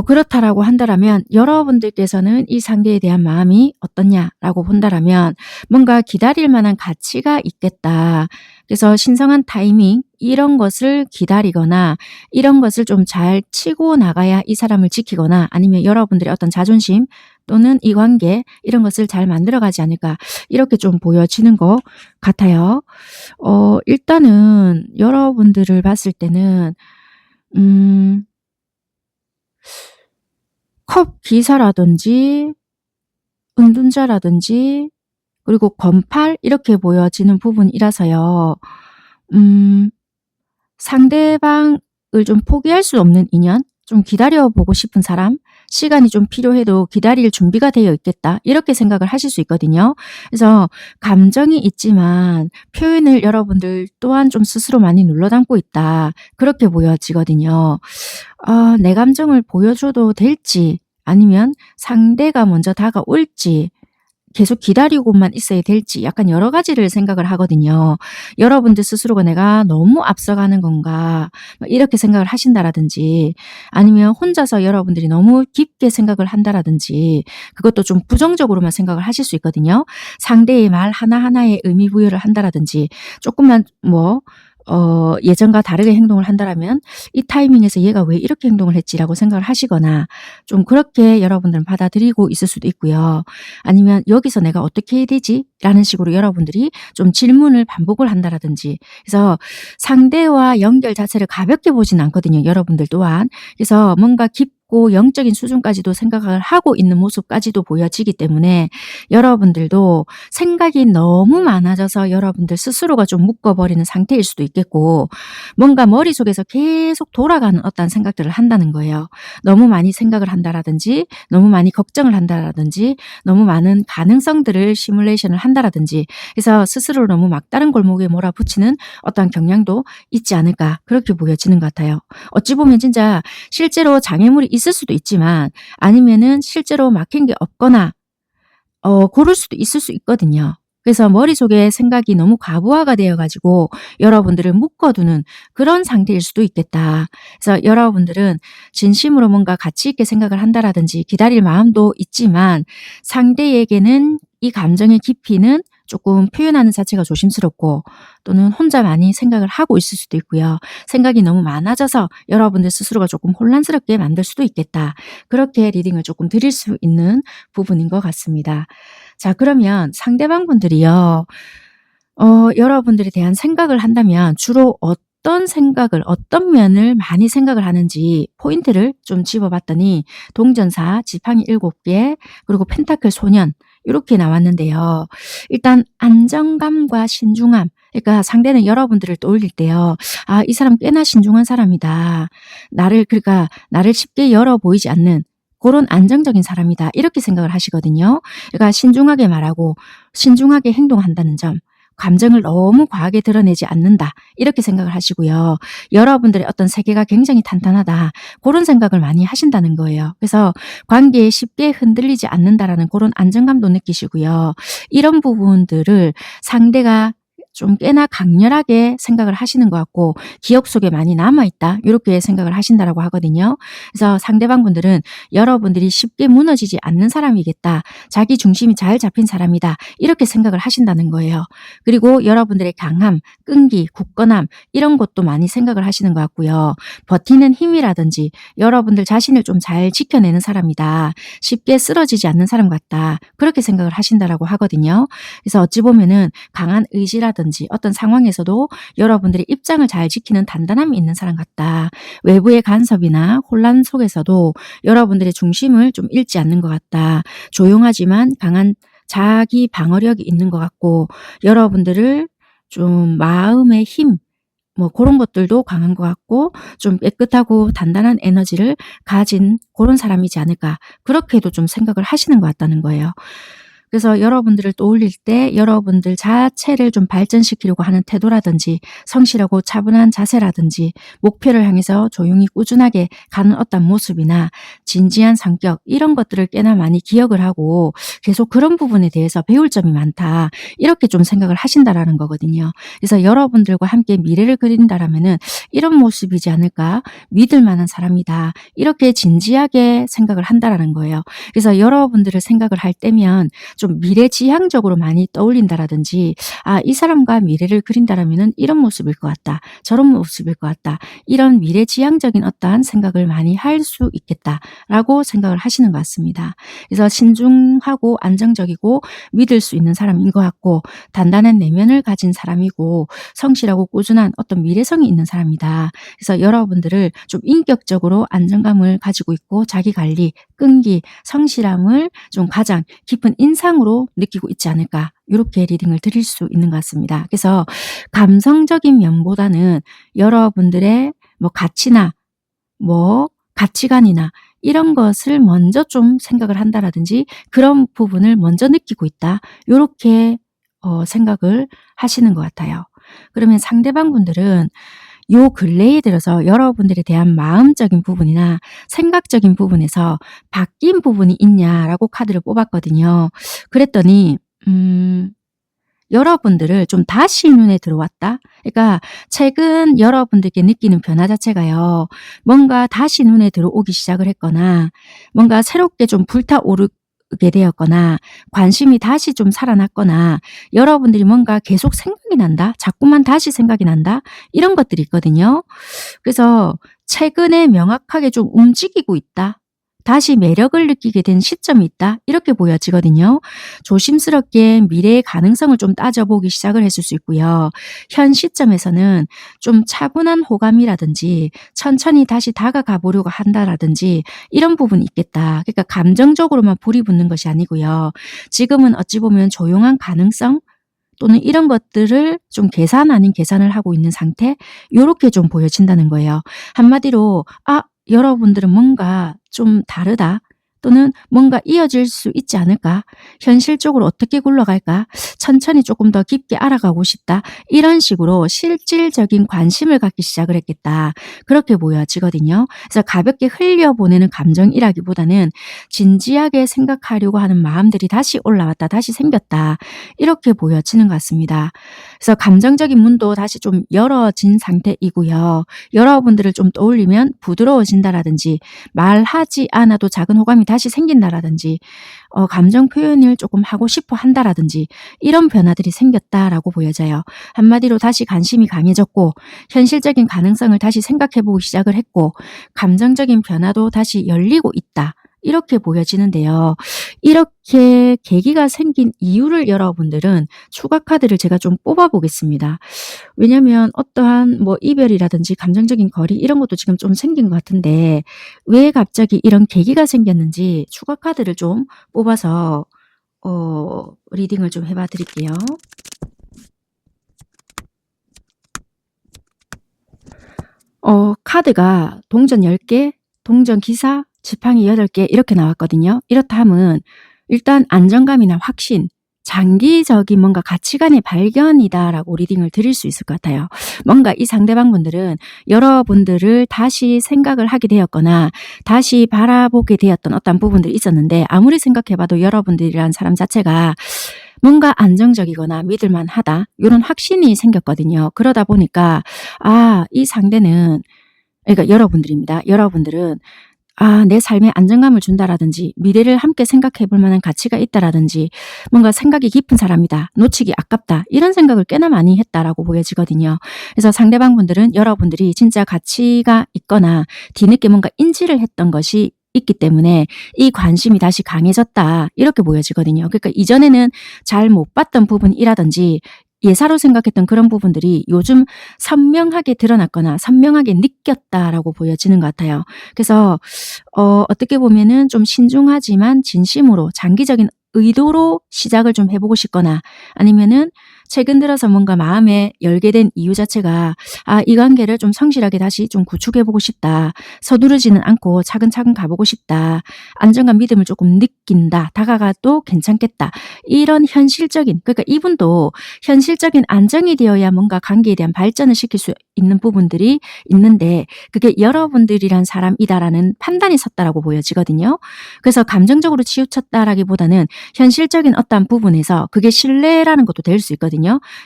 그렇다라고 한다라면 여러분들께서는 이 상대에 대한 마음이 어떻냐라고 본다라면 뭔가 기다릴 만한 가치가 있겠다. 그래서 신성한 타이밍 이런 것을 기다리거나 이런 것을 좀 잘 치고 나가야 이 사람을 지키거나 아니면 여러분들의 어떤 자존심 또는 이 관계 이런 것을 잘 만들어가지 않을까 이렇게 좀 보여지는 것 같아요. 일단은 여러분들을 봤을 때는 컵 기사라든지 은둔자라든지 그리고 권팔 이렇게 보여지는 부분이라서요. 상대방을 좀 포기할 수 없는 인연, 좀 기다려보고 싶은 사람, 시간이 좀 필요해도 기다릴 준비가 되어 있겠다 이렇게 생각을 하실 수 있거든요. 그래서 감정이 있지만 표현을 여러분들 또한 좀 스스로 많이 눌러 담고 있다 그렇게 보여지거든요. 내 감정을 보여줘도 될지 아니면 상대가 먼저 다가올지 계속 기다리고만 있어야 될지 약간 여러 가지를 생각을 하거든요. 여러분들 스스로가 '내가 너무 앞서가는 건가?' 막 이렇게 생각을 하신다라든지 아니면 혼자서 여러분들이 너무 깊게 생각을 한다라든지 그것도 좀 부정적으로만 생각을 하실 수 있거든요. 상대의 말 하나하나에 의미 부여를 한다라든지 조금만 뭐 예전과 다르게 행동을 한다라면 '이 타이밍에서 얘가 왜 이렇게 행동을 했지?'라고 생각을 하시거나 좀 그렇게 여러분들은 받아들이고 있을 수도 있고요. 아니면 '여기서 내가 어떻게 해야 되지?' 라는 식으로 여러분들이 좀 질문을 반복을 한다라든지 그래서 상대와 연결 자체를 가볍게 보지는 않거든요, 여러분들 또한. 그래서 뭔가 깊고 영적인 수준까지도 생각을 하고 있는 모습까지도 보여지기 때문에 여러분들도 생각이 너무 많아져서 여러분들 스스로가 좀 묶어버리는 상태일 수도 있겠고 뭔가 머릿속에서 계속 돌아가는 어떤 생각들을 한다는 거예요. 너무 많이 생각을 한다라든지 너무 많이 걱정을 한다라든지 너무 많은 가능성들을 시뮬레이션을 한다라든지 그래서 스스로를 너무 막다른 골목에 몰아붙이는 어떤 경향도 있지 않을까 그렇게 보여지는 것 같아요. 어찌 보면 진짜 실제로 장애물이 있을 수도 있지만 아니면은 실제로 막힌 게 없거나 고를 수도 있을 수 있거든요. 그래서 머릿속에 생각이 너무 과부하가 되어 가지고 여러분들을 묶어두는 그런 상태일 수도 있겠다. 그래서 여러분들은 진심으로 뭔가 가치 있게 생각을 한다라든지 기다릴 마음도 있지만 상대에게는 이 감정의 깊이는 조금 표현하는 자체가 조심스럽고 또는 혼자 많이 생각을 하고 있을 수도 있고요. 생각이 너무 많아져서 여러분들 스스로가 조금 혼란스럽게 만들 수도 있겠다. 그렇게 리딩을 조금 드릴 수 있는 부분인 것 같습니다. 자, 그러면 상대방 분들이요. 여러분들에 대한 생각을 한다면 주로 어떤 생각을, 어떤 면을 많이 생각을 하는지 포인트를 좀 집어봤더니 동전사, 지팡이 7개, 그리고 펜타클 소년 이렇게 나왔는데요. 일단 안정감과 신중함, 그러니까 상대는 여러분들을 떠올릴 때요. 아, 이 사람 꽤나 신중한 사람이다. 그러니까 나를 쉽게 열어 보이지 않는 그런 안정적인 사람이다. 이렇게 생각을 하시거든요. 그러니까 신중하게 말하고 신중하게 행동한다는 점. 감정을 너무 과하게 드러내지 않는다. 이렇게 생각을 하시고요. 여러분들의 어떤 세계가 굉장히 탄탄하다. 그런 생각을 많이 하신다는 거예요. 그래서 관계에 쉽게 흔들리지 않는다라는 그런 안정감도 느끼시고요. 이런 부분들을 상대가 좀 꽤나 강렬하게 생각을 하시는 것 같고 기억 속에 많이 남아있다. 이렇게 생각을 하신다라고 하거든요. 그래서 상대방 분들은 여러분들이 쉽게 무너지지 않는 사람이겠다. 자기 중심이 잘 잡힌 사람이다. 이렇게 생각을 하신다는 거예요. 그리고 여러분들의 강함, 끈기, 굳건함 이런 것도 많이 생각을 하시는 것 같고요. 버티는 힘이라든지 여러분들 자신을 좀 잘 지켜내는 사람이다. 쉽게 쓰러지지 않는 사람 같다. 그렇게 생각을 하신다라고 하거든요. 그래서 어찌 보면은 강한 의지라든지 어떤 상황에서도 여러분들의 입장을 잘 지키는 단단함이 있는 사람 같다. 외부의 간섭이나 혼란 속에서도 여러분들의 중심을 좀 잃지 않는 것 같다. 조용하지만 강한 자기 방어력이 있는 것 같고 여러분들을 좀 마음의 힘 그런 것들도 강한 것 같고 좀 깨끗하고 단단한 에너지를 가진 그런 사람이지 않을까 그렇게도 좀 생각을 하시는 것 같다는 거예요. 그래서 여러분들을 떠올릴 때 여러분들 자체를 좀 발전시키려고 하는 태도라든지 성실하고 차분한 자세라든지 목표를 향해서 조용히 꾸준하게 가는 어떤 모습이나 진지한 성격 이런 것들을 꽤나 많이 기억을 하고 계속 그런 부분에 대해서 배울 점이 많다. 이렇게 좀 생각을 하신다라는 거거든요. 그래서 여러분들과 함께 미래를 그린다라면은 이런 모습이지 않을까 믿을 만한 사람이다. 이렇게 진지하게 생각을 한다라는 거예요. 그래서 여러분들을 생각을 할 때면 좀 미래지향적으로 많이 떠올린다라든지 이 사람과 미래를 그린다라면 이런 모습일 것 같다. 저런 모습일 것 같다. 이런 미래지향적인 어떠한 생각을 많이 할 수 있겠다라고 생각을 하시는 것 같습니다. 그래서 신중하고 안정적이고 믿을 수 있는 사람인 것 같고 단단한 내면을 가진 사람이고 성실하고 꾸준한 어떤 미래성이 있는 사람이다. 그래서 여러분들을 좀 인격적으로 안정감을 가지고 있고 자기관리, 끈기, 성실함을 좀 가장 깊은 인상으로 느끼고 있지 않을까 이렇게 리딩을 드릴 수 있는 것 같습니다. 그래서 감성적인 면보다는 여러분들의 가치나 가치관이나 이런 것을 먼저 좀 생각을 한다라든지 그런 부분을 먼저 느끼고 있다. 이렇게 생각을 하시는 것 같아요. 그러면 상대방 분들은 요 근래에 들어서 여러분들에 대한 마음적인 부분이나 생각적인 부분에서 바뀐 부분이 있냐라고 카드를 뽑았거든요. 그랬더니 여러분들을 좀 다시 눈에 들어왔다. 그러니까 최근 여러분들께 느끼는 변화 자체가요. 뭔가 다시 눈에 들어오기 시작을 했거나 뭔가 새롭게 좀 불타오르게 되었거나 관심이 다시 좀 살아났거나 여러분들이 뭔가 계속 생각이 난다. 자꾸만 다시 생각이 난다. 이런 것들이 있거든요. 그래서 최근에 명확하게 좀 움직이고 있다. 다시 매력을 느끼게 된 시점이 있다. 이렇게 보여지거든요. 조심스럽게 미래의 가능성을 좀 따져보기 시작을 했을 수 있고요. 현 시점에서는 좀 차분한 호감이라든지 천천히 다시 다가가 보려고 한다라든지 이런 부분이 있겠다. 그러니까 감정적으로만 불이 붙는 것이 아니고요. 지금은 어찌 보면 조용한 가능성 또는 이런 것들을 좀 계산 아닌 계산을 하고 있는 상태 이렇게 좀 보여진다는 거예요. 한마디로 여러분들은 뭔가 좀 다르다. 또는 뭔가 이어질 수 있지 않을까? 현실적으로 어떻게 굴러갈까? 천천히 조금 더 깊게 알아가고 싶다. 이런 식으로 실질적인 관심을 갖기 시작을 했겠다. 그렇게 보여지거든요. 그래서 가볍게 흘려보내는 감정이라기보다는 진지하게 생각하려고 하는 마음들이 다시 올라왔다. 다시 생겼다. 이렇게 보여지는 것 같습니다. 그래서 감정적인 문도 다시 좀 열어진 상태이고요. 여러분들을 좀 떠올리면 부드러워진다라든지 말하지 않아도 작은 호감이 다시 생긴다라든지 감정 표현을 조금 하고 싶어 한다라든지 이런 변화들이 생겼다라고 보여져요. 한마디로 다시 관심이 강해졌고 현실적인 가능성을 다시 생각해보기 시작을 했고 감정적인 변화도 다시 열리고 있다. 이렇게 보여지는데요. 이렇게 계기가 생긴 이유를 여러분들은 추가 카드를 제가 좀 뽑아 보겠습니다. 왜냐면 어떠한 뭐 이별이라든지 감정적인 거리 이런 것도 지금 좀 생긴 것 같은데 왜 갑자기 이런 계기가 생겼는지 추가 카드를 좀 뽑아서 리딩을 좀 해봐 드릴게요. 카드가 동전 10개, 동전 기사, 지팡이 8개 이렇게 나왔거든요. 이렇다 함은 일단 안정감이나 확신, 장기적인 뭔가 가치관의 발견이다라고 리딩을 드릴 수 있을 것 같아요. 뭔가 이 상대방분들은 여러분들을 다시 생각을 하게 되었거나 다시 바라보게 되었던 어떤 부분들이 있었는데 아무리 생각해봐도 여러분들이란 사람 자체가 뭔가 안정적이거나 믿을만하다 이런 확신이 생겼거든요. 그러다 보니까 이 상대는 그러니까 여러분들입니다. 여러분들은 내 삶에 안정감을 준다라든지 미래를 함께 생각해 볼 만한 가치가 있다라든지 뭔가 생각이 깊은 사람이다. 놓치기 아깝다. 이런 생각을 꽤나 많이 했다라고 보여지거든요. 그래서 상대방분들은 여러분들이 진짜 가치가 있거나 뒤늦게 뭔가 인지를 했던 것이 있기 때문에 이 관심이 다시 강해졌다. 이렇게 보여지거든요. 그러니까 이전에는 잘 못 봤던 부분이라든지 예사로 생각했던 그런 부분들이 요즘 선명하게 드러났거나 선명하게 느꼈다라고 보여지는 것 같아요. 그래서 어떻게 보면은 좀 신중하지만 진심으로 장기적인 의도로 시작을 좀 해보고 싶거나 아니면은 최근 들어서 뭔가 마음에 열게 된 이유 자체가 이 관계를 좀 성실하게 다시 좀 구축해보고 싶다. 서두르지는 않고 차근차근 가보고 싶다. 안정감 믿음을 조금 느낀다. 다가가도 괜찮겠다. 이런 현실적인 그러니까 이분도 현실적인 안정이 되어야 뭔가 관계에 대한 발전을 시킬 수 있는 부분들이 있는데 그게 여러분들이란 사람이다라는 판단이 섰다라고 보여지거든요. 그래서 감정적으로 치우쳤다라기보다는 현실적인 어떠한 부분에서 그게 신뢰라는 것도 될 수 있거든요.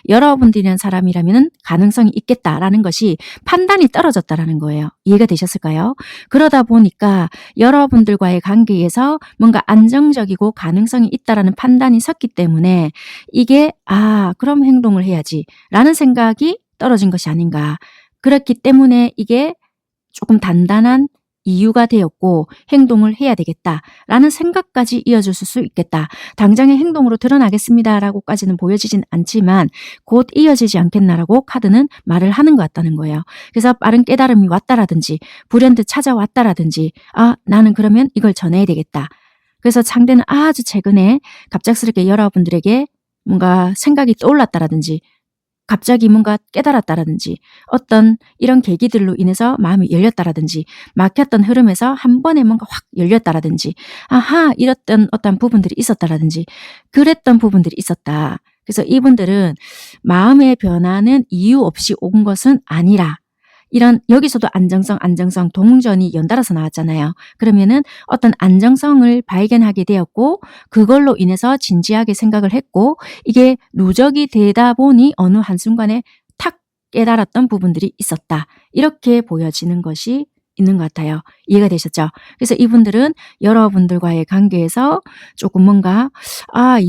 여러분들이란 사람이라면 가능성이 있겠다라는 것이 판단이 떨어졌다라는 거예요. 이해가 되셨을까요? 그러다 보니까 여러분들과의 관계에서 뭔가 안정적이고 가능성이 있다라는 판단이 섰기 때문에 이게 그럼 행동을 해야지 라는 생각이 떨어진 것이 아닌가. 그렇기 때문에 이게 조금 단단한 이유가 되었고 행동을 해야 되겠다라는 생각까지 이어졌을 수 있겠다. 당장의 행동으로 드러나겠습니다라고까지는 보여지진 않지만 곧 이어지지 않겠나라고 카드는 말을 하는 것 같다는 거예요. 그래서 빠른 깨달음이 왔다라든지 불현듯 찾아왔다라든지 나는 그러면 이걸 전해야 되겠다. 그래서 상대는 아주 최근에 갑작스럽게 여러분들에게 뭔가 생각이 떠올랐다라든지 갑자기 뭔가 깨달았다라든지 어떤 이런 계기들로 인해서 마음이 열렸다라든지 막혔던 흐름에서 한 번에 뭔가 확 열렸다라든지 이랬던 어떤 부분들이 있었다라든지 그랬던 부분들이 있었다. 그래서 이분들은 마음의 변화는 이유 없이 온 것은 아니라 이런 여기서도 안정성, 동전이 연달아서 나왔잖아요. 그러면은 어떤 안정성을 발견하게 되었고 그걸로 인해서 진지하게 생각을 했고 이게 누적이 되다 보니 어느 한순간에 탁 깨달았던 부분들이 있었다. 이렇게 보여지는 것이 있는 것 같아요. 이해가 되셨죠? 그래서 이분들은 여러분들과의 관계에서 조금 뭔가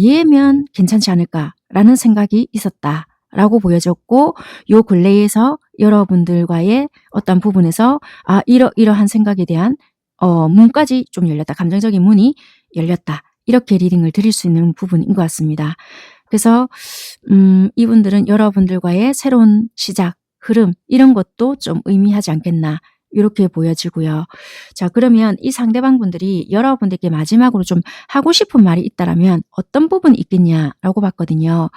얘면 괜찮지 않을까라는 생각이 있었다. 라고 보여졌고 요 근래에서 여러분들과의 어떤 부분에서 이러한 생각에 대한 문까지 좀 열렸다. 감정적인 문이 열렸다. 이렇게 리딩을 드릴 수 있는 부분인 것 같습니다. 그래서 이분들은 여러분들과의 새로운 시작, 흐름 이런 것도 좀 의미하지 않겠나 이렇게 보여지고요. 자, 그러면 이 상대방 분들이 여러분들께 마지막으로 좀 하고 싶은 말이 있다라면 어떤 부분이 있겠냐라고 봤거든요.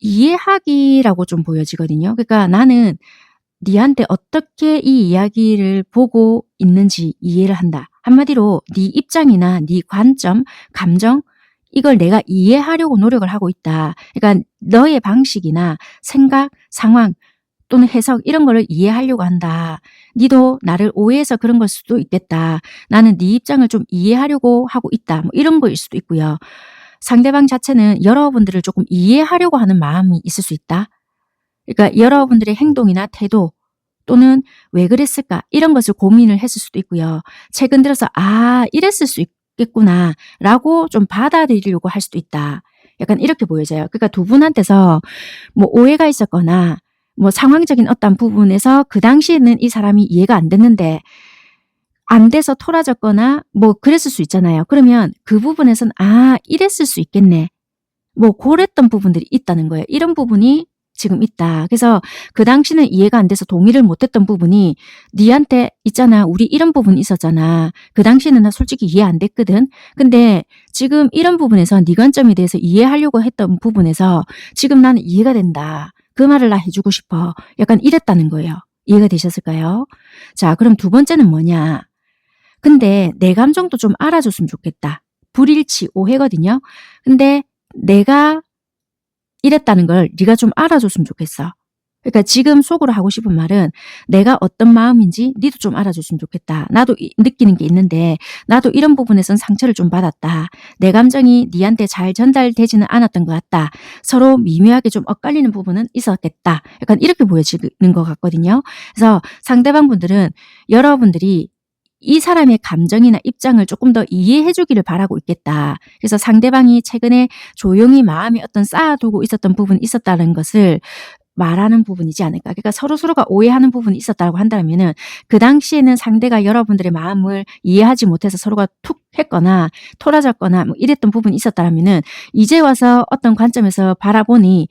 이해하기라고 좀 보여지거든요. 그러니까 나는 니한테 어떻게 이 이야기를 보고 있는지 이해를 한다. 한마디로 네 입장이나 네 관점, 감정 이걸 내가 이해하려고 노력을 하고 있다. 그러니까 너의 방식이나 생각, 상황 또는 해석 이런 거를 이해하려고 한다. 니도 나를 오해해서 그런 걸 수도 있겠다. 나는 네 입장을 좀 이해하려고 하고 있다. 뭐 이런 거일 수도 있고요. 상대방 자체는 여러분들을 조금 이해하려고 하는 마음이 있을 수 있다. 그러니까 여러분들의 행동이나 태도 또는 왜 그랬을까 이런 것을 고민을 했을 수도 있고요. 최근 들어서 이랬을 수 있겠구나 라고 좀 받아들이려고 할 수도 있다. 약간 이렇게 보여져요. 그러니까 두 분한테서 뭐 오해가 있었거나 뭐 상황적인 어떤 부분에서 그 당시에는 이 사람이 이해가 안 됐는데 안 돼서 토라졌거나 뭐 그랬을 수 있잖아요. 그러면 그 부분에서는 이랬을 수 있겠네. 뭐 그랬던 부분들이 있다는 거예요. 이런 부분이 지금 있다. 그래서 그 당시는 이해가 안 돼서 동의를 못했던 부분이 니한테 있잖아. 우리 이런 부분이 있었잖아. 그 당시에는 나 솔직히 이해 안 됐거든. 근데 지금 이런 부분에서 네 관점에 대해서 이해하려고 했던 부분에서 지금 나는 이해가 된다. 그 말을 나 해주고 싶어. 약간 이랬다는 거예요. 이해가 되셨을까요? 자, 그럼 두 번째는 뭐냐? 근데 내 감정도 좀 알아줬으면 좋겠다. 불일치, 오해거든요. 근데 내가 이랬다는 걸 네가 좀 알아줬으면 좋겠어. 그러니까 지금 속으로 하고 싶은 말은 내가 어떤 마음인지 니도 좀 알아줬으면 좋겠다. 나도 느끼는 게 있는데 나도 이런 부분에선 상처를 좀 받았다. 내 감정이 니한테 잘 전달되지는 않았던 것 같다. 서로 미묘하게 좀 엇갈리는 부분은 있었겠다. 약간 이렇게 보여지는 것 같거든요. 그래서 상대방 분들은 여러분들이 이 사람의 감정이나 입장을 조금 더 이해해 주기를 바라고 있겠다. 그래서 상대방이 최근에 조용히 마음에 어떤 쌓아두고 있었던 부분이 있었다는 것을 말하는 부분이지 않을까. 그러니까 서로서로가 오해하는 부분이 있었다고 한다면은 그 당시에는 상대가 여러분들의 마음을 이해하지 못해서 서로가 툭 했거나 토라졌거나 뭐 이랬던 부분이 있었다면은 이제 와서 어떤 관점에서 바라보니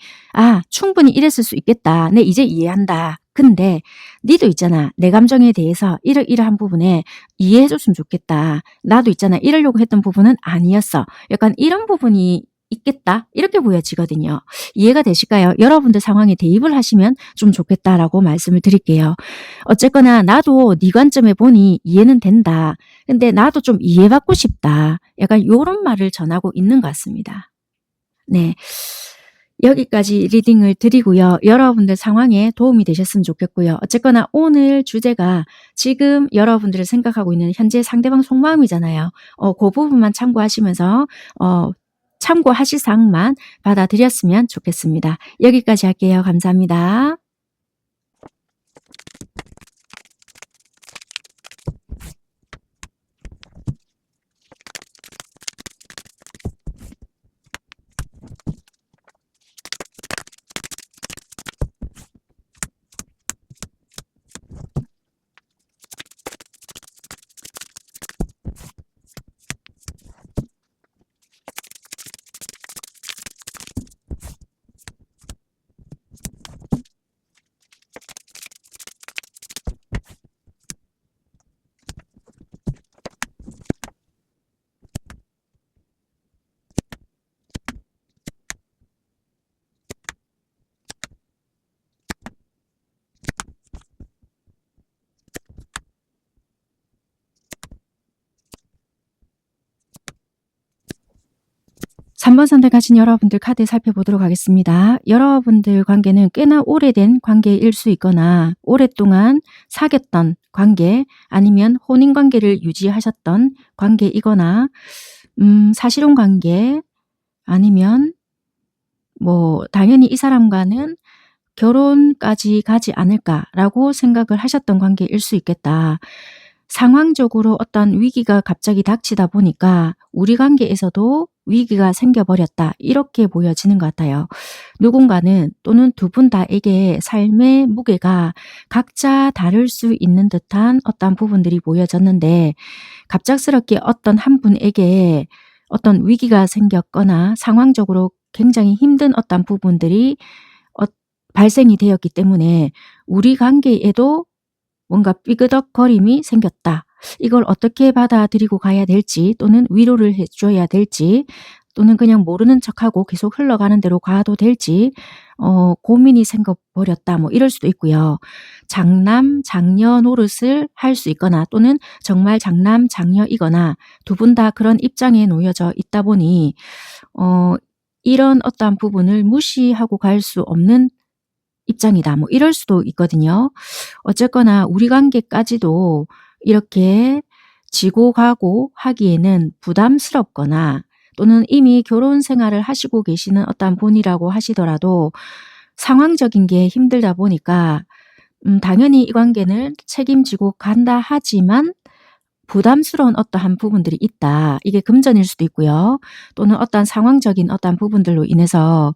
충분히 이랬을 수 있겠다. 내 이제 이해한다. 근데 니도 있잖아. 내 감정에 대해서 이러이러한 부분에 이해해 줬으면 좋겠다. 나도 있잖아. 이러려고 했던 부분은 아니었어. 약간 이런 부분이 있겠다. 이렇게 보여지거든요. 이해가 되실까요? 여러분들 상황에 대입을 하시면 좀 좋겠다라고 말씀을 드릴게요. 어쨌거나 나도 네 관점에 보니 이해는 된다. 근데 나도 좀 이해받고 싶다. 약간 이런 말을 전하고 있는 것 같습니다. 네. 여기까지 리딩을 드리고요. 여러분들 상황에 도움이 되셨으면 좋겠고요. 어쨌거나 오늘 주제가 지금 여러분들을 생각하고 있는 현재 상대방 속마음이잖아요. 그 부분만 참고하시면서 참고하실 사항만 받아들였으면 좋겠습니다. 여기까지 할게요. 감사합니다. 삼 번 선택하신 여러분들 카드 살펴보도록 하겠습니다. 여러분들 관계는 꽤나 오래된 관계일 수 있거나 오랫동안 사귀었던 관계 아니면 혼인관계를 유지하셨던 관계이거나 사실혼 관계 아니면 뭐 당연히 이 사람과는 결혼까지 가지 않을까라고 생각을 하셨던 관계일 수 있겠다. 상황적으로 어떤 위기가 갑자기 닥치다 보니까 우리 관계에서도 위기가 생겨버렸다. 이렇게 보여지는 것 같아요. 누군가는 또는 두 분 다에게 삶의 무게가 각자 다를 수 있는 듯한 어떤 부분들이 보여졌는데 갑작스럽게 어떤 한 분에게 어떤 위기가 생겼거나 상황적으로 굉장히 힘든 어떤 부분들이 발생이 되었기 때문에 우리 관계에도 뭔가 삐그덕거림이 생겼다. 이걸 어떻게 받아들이고 가야 될지 또는 위로를 해줘야 될지 또는 그냥 모르는 척하고 계속 흘러가는 대로 가도 될지 고민이 생겨버렸다 뭐 이럴 수도 있고요. 장남, 장녀 노릇을 할 수 있거나 또는 정말 장남, 장녀이거나 두 분 다 그런 입장에 놓여져 있다 보니 이런 어떠한 부분을 무시하고 갈 수 없는 입장이다 뭐 이럴 수도 있거든요. 어쨌거나 우리 관계까지도 이렇게 지고 가고 하기에는 부담스럽거나 또는 이미 결혼 생활을 하시고 계시는 어떤 분이라고 하시더라도 상황적인 게 힘들다 보니까 당연히 이 관계는 책임지고 간다 하지만 부담스러운 어떠한 부분들이 있다. 이게 금전일 수도 있고요. 또는 어떠한 상황적인 어떠한 부분들로 인해서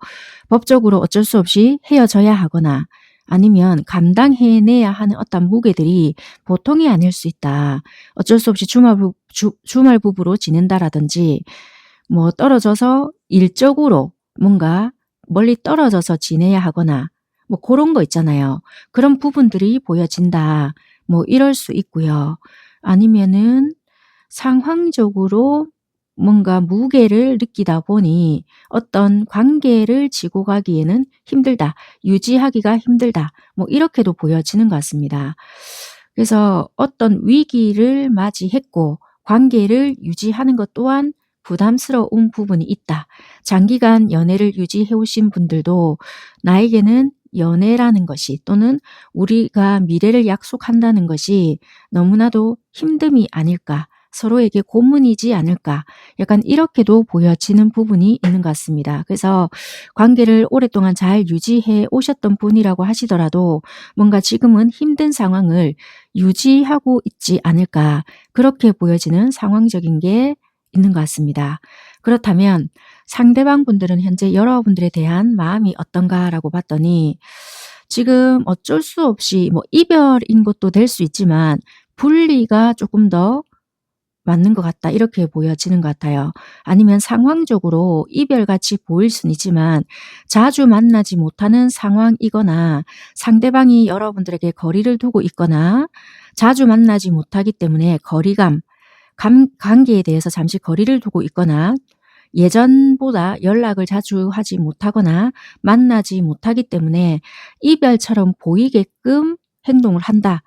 법적으로 어쩔 수 없이 헤어져야 하거나 아니면 감당해내야 하는 어떤 무게들이 보통이 아닐 수 있다. 어쩔 수 없이 주말 부부로 지낸다라든지 뭐 떨어져서 일적으로 뭔가 멀리 떨어져서 지내야 하거나 뭐 그런 거 있잖아요. 그런 부분들이 보여진다. 뭐 이럴 수 있고요. 아니면은 상황적으로 뭔가 무게를 느끼다 보니 어떤 관계를 지고 가기에는 힘들다. 유지하기가 힘들다. 뭐 이렇게도 보여지는 것 같습니다. 그래서 어떤 위기를 맞이했고 관계를 유지하는 것 또한 부담스러운 부분이 있다. 장기간 연애를 유지해 오신 분들도 나에게는 연애라는 것이 또는 우리가 미래를 약속한다는 것이 너무나도 힘듦이 아닐까, 서로에게 고문이지 않을까, 약간 이렇게도 보여지는 부분이 있는 것 같습니다. 그래서 관계를 오랫동안 잘 유지해 오셨던 분이라고 하시더라도 뭔가 지금은 힘든 상황을 유지하고 있지 않을까, 그렇게 보여지는 상황적인 게 있는 것 같습니다. 그렇다면 상대방 분들은 현재 여러분들에 대한 마음이 어떤가라고 봤더니 지금 어쩔 수 없이 뭐 이별인 것도 될 수 있지만 분리가 조금 더 맞는 것 같다 이렇게 보여지는 것 같아요. 아니면 상황적으로 이별같이 보일 수는 있지만 자주 만나지 못하는 상황이거나 상대방이 여러분들에게 거리를 두고 있거나 자주 만나지 못하기 때문에 거리감, 관계에 대해서 잠시 거리를 두고 있거나 예전보다 연락을 자주 하지 못하거나 만나지 못하기 때문에 이별처럼 보이게끔 행동을 한다.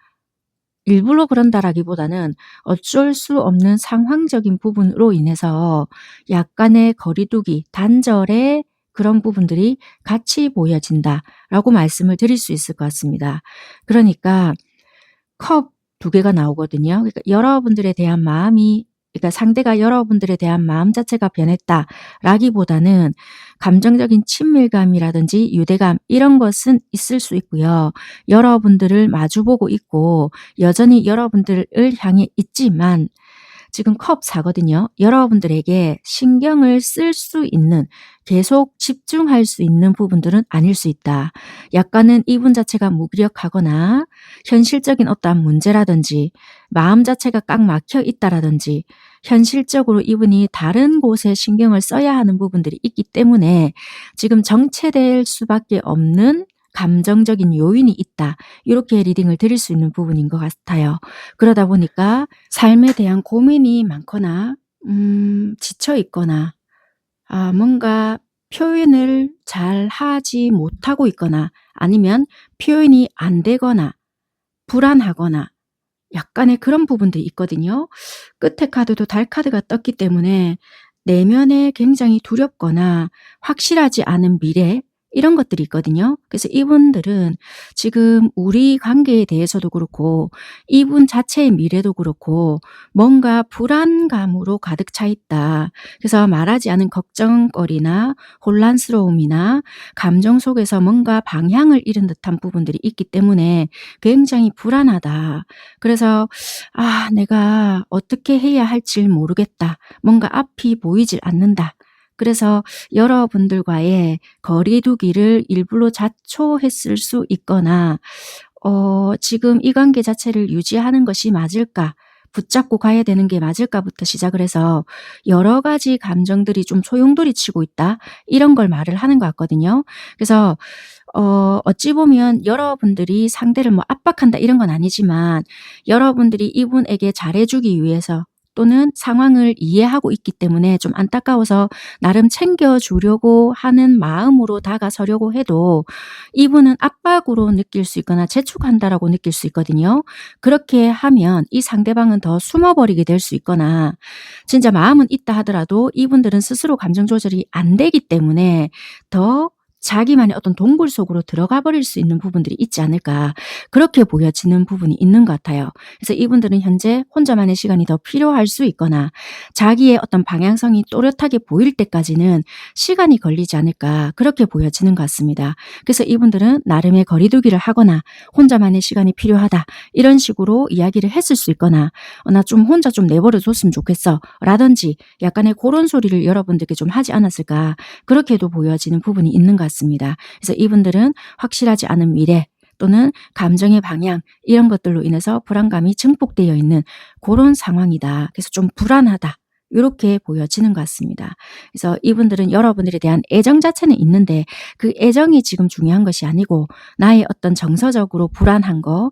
일부러 그런다라기보다는 어쩔 수 없는 상황적인 부분으로 인해서 약간의 거리두기, 단절의 그런 부분들이 같이 보여진다라고 말씀을 드릴 수 있을 것 같습니다. 그러니까 컵 두 개가 나오거든요. 그러니까 여러분들에 대한 마음이, 그러니까 상대가 여러분들에 대한 마음 자체가 변했다라기보다는 감정적인 친밀감이라든지 유대감 이런 것은 있을 수 있고요. 여러분들을 마주보고 있고 여전히 여러분들을 향해 있지만 지금 컵 4거든요. 여러분들에게 신경을 쓸 수 있는, 계속 집중할 수 있는 부분들은 아닐 수 있다. 약간은 이분 자체가 무기력하거나 현실적인 어떠한 문제라든지 마음 자체가 꽉 막혀 있다라든지 현실적으로 이분이 다른 곳에 신경을 써야 하는 부분들이 있기 때문에 지금 정체될 수밖에 없는 감정적인 요인이 있다. 이렇게 리딩을 드릴 수 있는 부분인 것 같아요. 그러다 보니까 삶에 대한 고민이 많거나 지쳐 있거나 뭔가 표현을 잘 하지 못하고 있거나 아니면 표현이 안 되거나 불안하거나 약간의 그런 부분들이 있거든요. 끝에 카드도 달 카드가 떴기 때문에 내면에 굉장히 두렵거나 확실하지 않은 미래 이런 것들이 있거든요. 그래서 이분들은 지금 우리 관계에 대해서도 그렇고 이분 자체의 미래도 그렇고 뭔가 불안감으로 가득 차 있다. 그래서 말하지 않은 걱정거리나 혼란스러움이나 감정 속에서 뭔가 방향을 잃은 듯한 부분들이 있기 때문에 굉장히 불안하다. 그래서 내가 어떻게 해야 할지 모르겠다. 뭔가 앞이 보이질 않는다. 그래서 여러분들과의 거리두기를 일부러 자초했을 수 있거나 지금 이 관계 자체를 유지하는 것이 맞을까? 붙잡고 가야 되는 게 맞을까부터 시작을 해서 여러 가지 감정들이 좀 소용돌이치고 있다. 이런 걸 말을 하는 것 같거든요. 그래서 어찌 보면 여러분들이 상대를 뭐 압박한다 이런 건 아니지만 여러분들이 이분에게 잘해주기 위해서 또는 상황을 이해하고 있기 때문에 좀 안타까워서 나름 챙겨주려고 하는 마음으로 다가서려고 해도 이분은 압박으로 느낄 수 있거나 재촉한다라고 느낄 수 있거든요. 그렇게 하면 이 상대방은 더 숨어버리게 될 수 있거나 진짜 마음은 있다 하더라도 이분들은 스스로 감정 조절이 안 되기 때문에 더 자기만의 어떤 동굴 속으로 들어가 버릴 수 있는 부분들이 있지 않을까, 그렇게 보여지는 부분이 있는 것 같아요. 그래서 이분들은 현재 혼자만의 시간이 더 필요할 수 있거나 자기의 어떤 방향성이 또렷하게 보일 때까지는 시간이 걸리지 않을까, 그렇게 보여지는 것 같습니다. 그래서 이분들은 나름의 거리두기를 하거나 혼자만의 시간이 필요하다 이런 식으로 이야기를 했을 수 있거나 나 좀 혼자 좀 내버려 뒀으면 좋겠어 라든지 약간의 그런 소리를 여러분들께 좀 하지 않았을까, 그렇게도 보여지는 부분이 있는 것 같습니다. 그래서 이분들은 확실하지 않은 미래 또는 감정의 방향 이런 것들로 인해서 불안감이 증폭되어 있는 그런 상황이다. 그래서 좀 불안하다, 이렇게 보여지는 것 같습니다. 그래서 이분들은 여러분들에 대한 애정 자체는 있는데 그 애정이 지금 중요한 것이 아니고 나의 어떤 정서적으로 불안한 거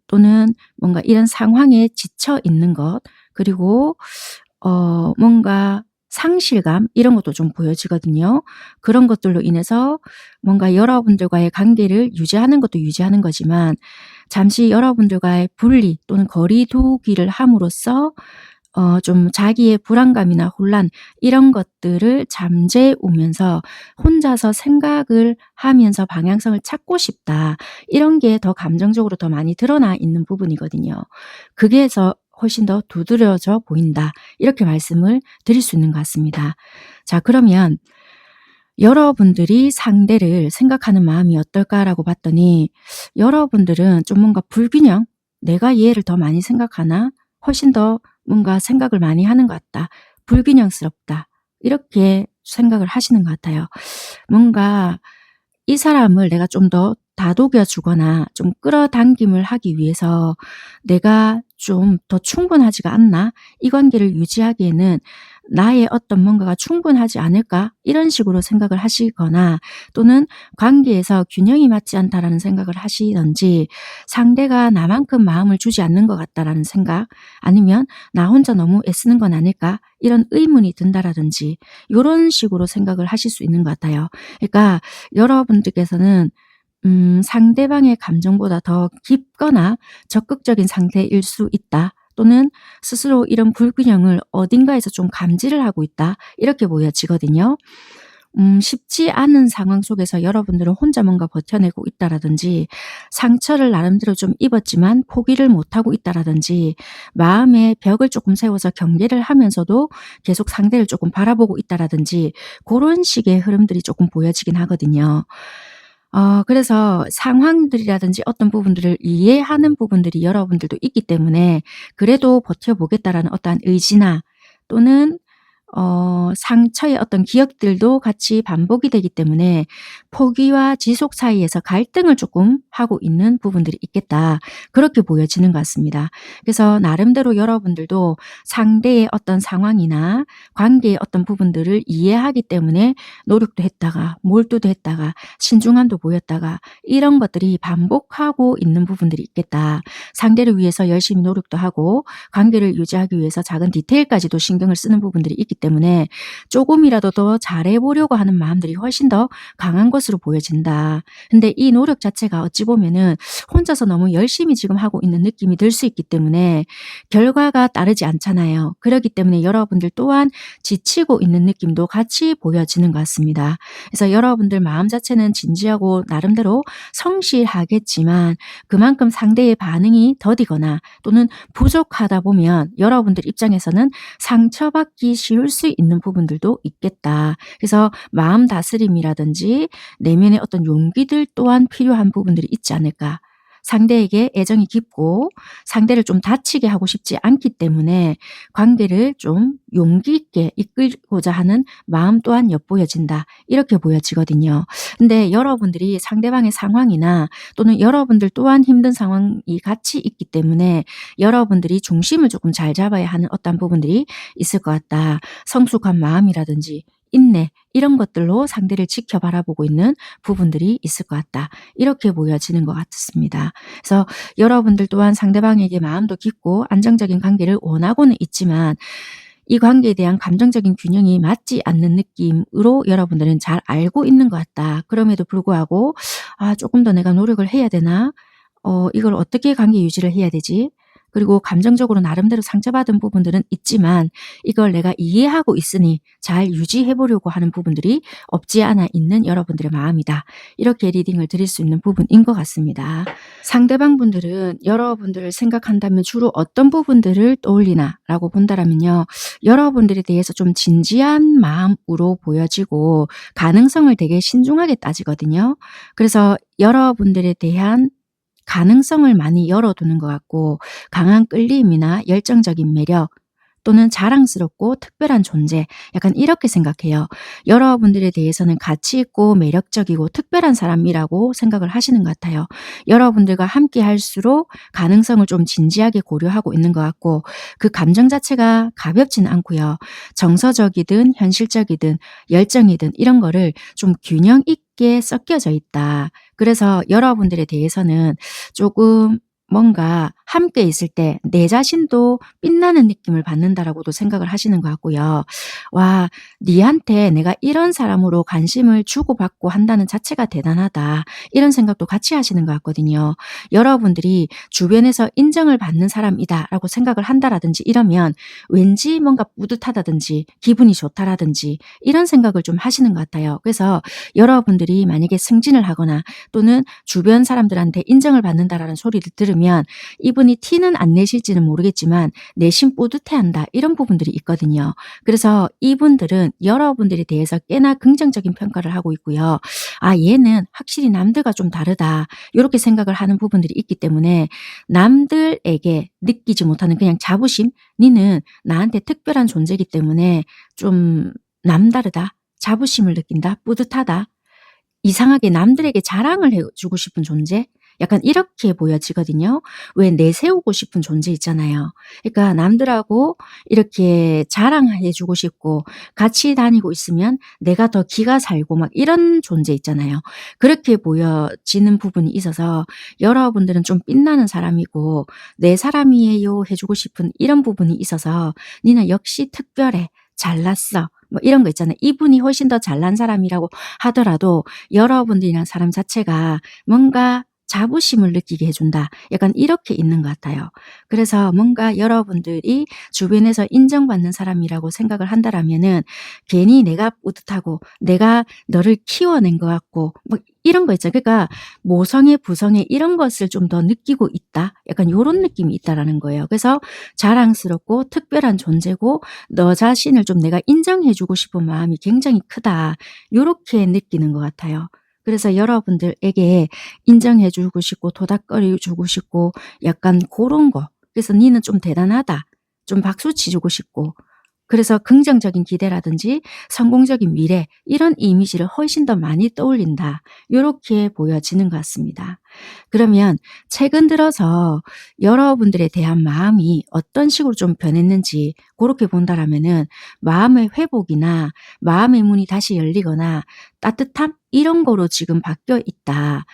또는 뭔가 이런 상황에 지쳐 있는 것, 그리고 뭔가 상실감 이런 것도 좀 보여지거든요. 그런 것들로 인해서 뭔가 여러분들과의 관계를 유지하는 것도 유지하는 거지만 잠시 여러분들과의 분리 또는 거리두기를 함으로써 좀 자기의 불안감이나 혼란 이런 것들을 잠재우면서 혼자서 생각을 하면서 방향성을 찾고 싶다. 이런 게 더 감정적으로 더 많이 드러나 있는 부분이거든요. 그게 훨씬 더 두드러져 보인다. 이렇게 말씀을 드릴 수 있는 것 같습니다. 자, 그러면 여러분들이 상대를 생각하는 마음이 어떨까라고 봤더니 여러분들은 좀 뭔가 불균형, 내가 얘를 더 많이 생각하나? 훨씬 더 뭔가 생각을 많이 하는 것 같다. 불균형스럽다. 이렇게 생각을 하시는 것 같아요. 뭔가 이 사람을 내가 좀 더 다독여 주거나 좀 끌어당김을 하기 위해서 내가 좀 더 충분하지가 않나? 이 관계를 유지하기에는 나의 어떤 뭔가가 충분하지 않을까? 이런 식으로 생각을 하시거나 또는 관계에서 균형이 맞지 않다라는 생각을 하시든지 상대가 나만큼 마음을 주지 않는 것 같다라는 생각, 아니면 나 혼자 너무 애쓰는 건 아닐까? 이런 의문이 든다라든지 이런 식으로 생각을 하실 수 있는 것 같아요. 그러니까 여러분들께서는 상대방의 감정보다 더 깊거나 적극적인 상태일 수 있다. 또는 스스로 이런 불균형을 어딘가에서 좀 감지를 하고 있다. 이렇게 보여지거든요. 쉽지 않은 상황 속에서 여러분들은 혼자 뭔가 버텨내고 있다라든지 상처를 나름대로 좀 입었지만 포기를 못하고 있다라든지 마음의 벽을 조금 세워서 경계를 하면서도 계속 상대를 조금 바라보고 있다라든지 그런 식의 흐름들이 조금 보여지긴 하거든요. 그래서 상황들이라든지 어떤 부분들을 이해하는 부분들이 여러분들도 있기 때문에 그래도 버텨보겠다라는 어떠한 의지나 또는 상처의 어떤 기억들도 같이 반복이 되기 때문에 포기와 지속 사이에서 갈등을 조금 하고 있는 부분들이 있겠다. 그렇게 보여지는 것 같습니다. 그래서 나름대로 여러분들도 상대의 어떤 상황이나 관계의 어떤 부분들을 이해하기 때문에 노력도 했다가 몰두도 했다가 신중함도 보였다가 이런 것들이 반복하고 있는 부분들이 있겠다. 상대를 위해서 열심히 노력도 하고 관계를 유지하기 위해서 작은 디테일까지도 신경을 쓰는 부분들이 있기 때문에 조금이라도 더 잘해보려고 하는 마음들이 훨씬 더 강한 것으로 보여진다. 근데 이 노력 자체가 어찌 보면은 혼자서 너무 열심히 지금 하고 있는 느낌이 들 수 있기 때문에 결과가 따르지 않잖아요. 그렇기 때문에 여러분들 또한 지치고 있는 느낌도 같이 보여지는 것 같습니다. 그래서 여러분들 마음 자체는 진지하고 나름대로 성실하겠지만 그만큼 상대의 반응이 더디거나 또는 부족하다 보면 여러분들 입장에서는 상처받기 쉬울 수 있는 부분들도 있겠다. 그래서 마음 다스림이라든지 내면의 어떤 용기들 또한 필요한 부분들이 있지 않을까. 상대에게 애정이 깊고 상대를 좀 다치게 하고 싶지 않기 때문에 관계를 좀 용기 있게 이끌고자 하는 마음 또한 엿보여진다. 이렇게 보여지거든요. 근데 여러분들이 상대방의 상황이나 또는 여러분들 또한 힘든 상황이 같이 있기 때문에 여러분들이 중심을 조금 잘 잡아야 하는 어떤 부분들이 있을 것 같다. 성숙한 마음이라든지 인내 이런 것들로 상대를 지켜 바라보고 있는 부분들이 있을 것 같다. 이렇게 보여지는 것 같습니다. 그래서 여러분들 또한 상대방에게 마음도 깊고 안정적인 관계를 원하고는 있지만 이 관계에 대한 감정적인 균형이 맞지 않는 느낌으로 여러분들은 잘 알고 있는 것 같다. 그럼에도 불구하고 조금 더 내가 노력을 해야 되나? 이걸 어떻게 관계 유지를 해야 되지? 그리고 감정적으로 나름대로 상처받은 부분들은 있지만 이걸 내가 이해하고 있으니 잘 유지해 보려고 하는 부분들이 없지 않아 있는 여러분들의 마음이다. 이렇게 리딩을 드릴 수 있는 부분인 것 같습니다. 상대방 분들은 여러분들을 생각한다면 주로 어떤 부분들을 떠올리나 라고 본다면요. 여러분들에 대해서 좀 진지한 마음으로 보여지고 가능성을 되게 신중하게 따지거든요. 그래서 여러분들에 대한 가능성을 많이 열어두는 것 같고 강한 끌림이나 열정적인 매력 또는 자랑스럽고 특별한 존재 약간 이렇게 생각해요. 여러분들에 대해서는 가치 있고 매력적이고 특별한 사람이라고 생각을 하시는 것 같아요. 여러분들과 함께 할수록 가능성을 좀 진지하게 고려하고 있는 것 같고 그 감정 자체가 가볍지는 않고요. 정서적이든 현실적이든 열정이든 이런 거를 좀 균형 있게 섞여져 있다. 그래서 여러분들에 대해서는 조금 뭔가 함께 있을 때 내 자신도 빛나는 느낌을 받는다라고도 생각을 하시는 것 같고요. 와, 니한테 내가 이런 사람으로 관심을 주고받고 한다는 자체가 대단하다. 이런 생각도 같이 하시는 것 같거든요. 여러분들이 주변에서 인정을 받는 사람이다라고 생각을 한다라든지 이러면 왠지 뭔가 뿌듯하다든지 기분이 좋다라든지 이런 생각을 좀 하시는 것 같아요. 그래서 여러분들이 만약에 승진을 하거나 또는 주변 사람들한테 인정을 받는다라는 소리를 들으면 이분이 티는 안 내실지는 모르겠지만 내심 뿌듯해한다 이런 부분들이 있거든요. 그래서 이분들은 여러분들에 대해서 꽤나 긍정적인 평가를 하고 있고요. 얘는 확실히 남들과 좀 다르다 이렇게 생각을 하는 부분들이 있기 때문에 남들에게 느끼지 못하는 그냥 자부심 니는 나한테 특별한 존재이기 때문에 좀 남다르다 자부심을 느낀다 뿌듯하다 이상하게 남들에게 자랑을 해주고 싶은 존재? 약간 이렇게 보여지거든요. 왜 내세우고 싶은 존재 있잖아요. 그러니까 남들하고 이렇게 자랑해주고 싶고 같이 다니고 있으면 내가 더 기가 살고 막 이런 존재 있잖아요. 그렇게 보여지는 부분이 있어서 여러분들은 좀 빛나는 사람이고 내 사람이에요 해주고 싶은 이런 부분이 있어서 니는 역시 특별해. 잘났어. 뭐 이런 거 있잖아요. 이분이 훨씬 더 잘난 사람이라고 하더라도 여러분들이란 사람 자체가 뭔가 자부심을 느끼게 해준다. 약간 이렇게 있는 것 같아요. 그래서 뭔가 여러분들이 주변에서 인정받는 사람이라고 생각을 한다라면은 괜히 내가 뿌듯하고 내가 너를 키워낸 것 같고 뭐 이런 거 있잖아요. 그러니까 모성애, 부성애 이런 것을 좀 더 느끼고 있다. 약간 이런 느낌이 있다라는 거예요. 그래서 자랑스럽고 특별한 존재고 너 자신을 좀 내가 인정해주고 싶은 마음이 굉장히 크다. 이렇게 느끼는 것 같아요. 그래서 여러분들에게 인정해주고 싶고 도닥거려주고 싶고 약간 그런 거. 그래서 니는 좀 대단하다. 좀 박수 치주고 싶고 그래서 긍정적인 기대라든지 성공적인 미래 이런 이미지를 훨씬 더 많이 떠올린다. 이렇게 보여지는 것 같습니다. 그러면 최근 들어서 여러분들에 대한 마음이 어떤 식으로 좀 변했는지 그렇게 본다라면은 마음의 회복이나 마음의 문이 다시 열리거나 따뜻함 이런 거로 지금 바뀌어 있다.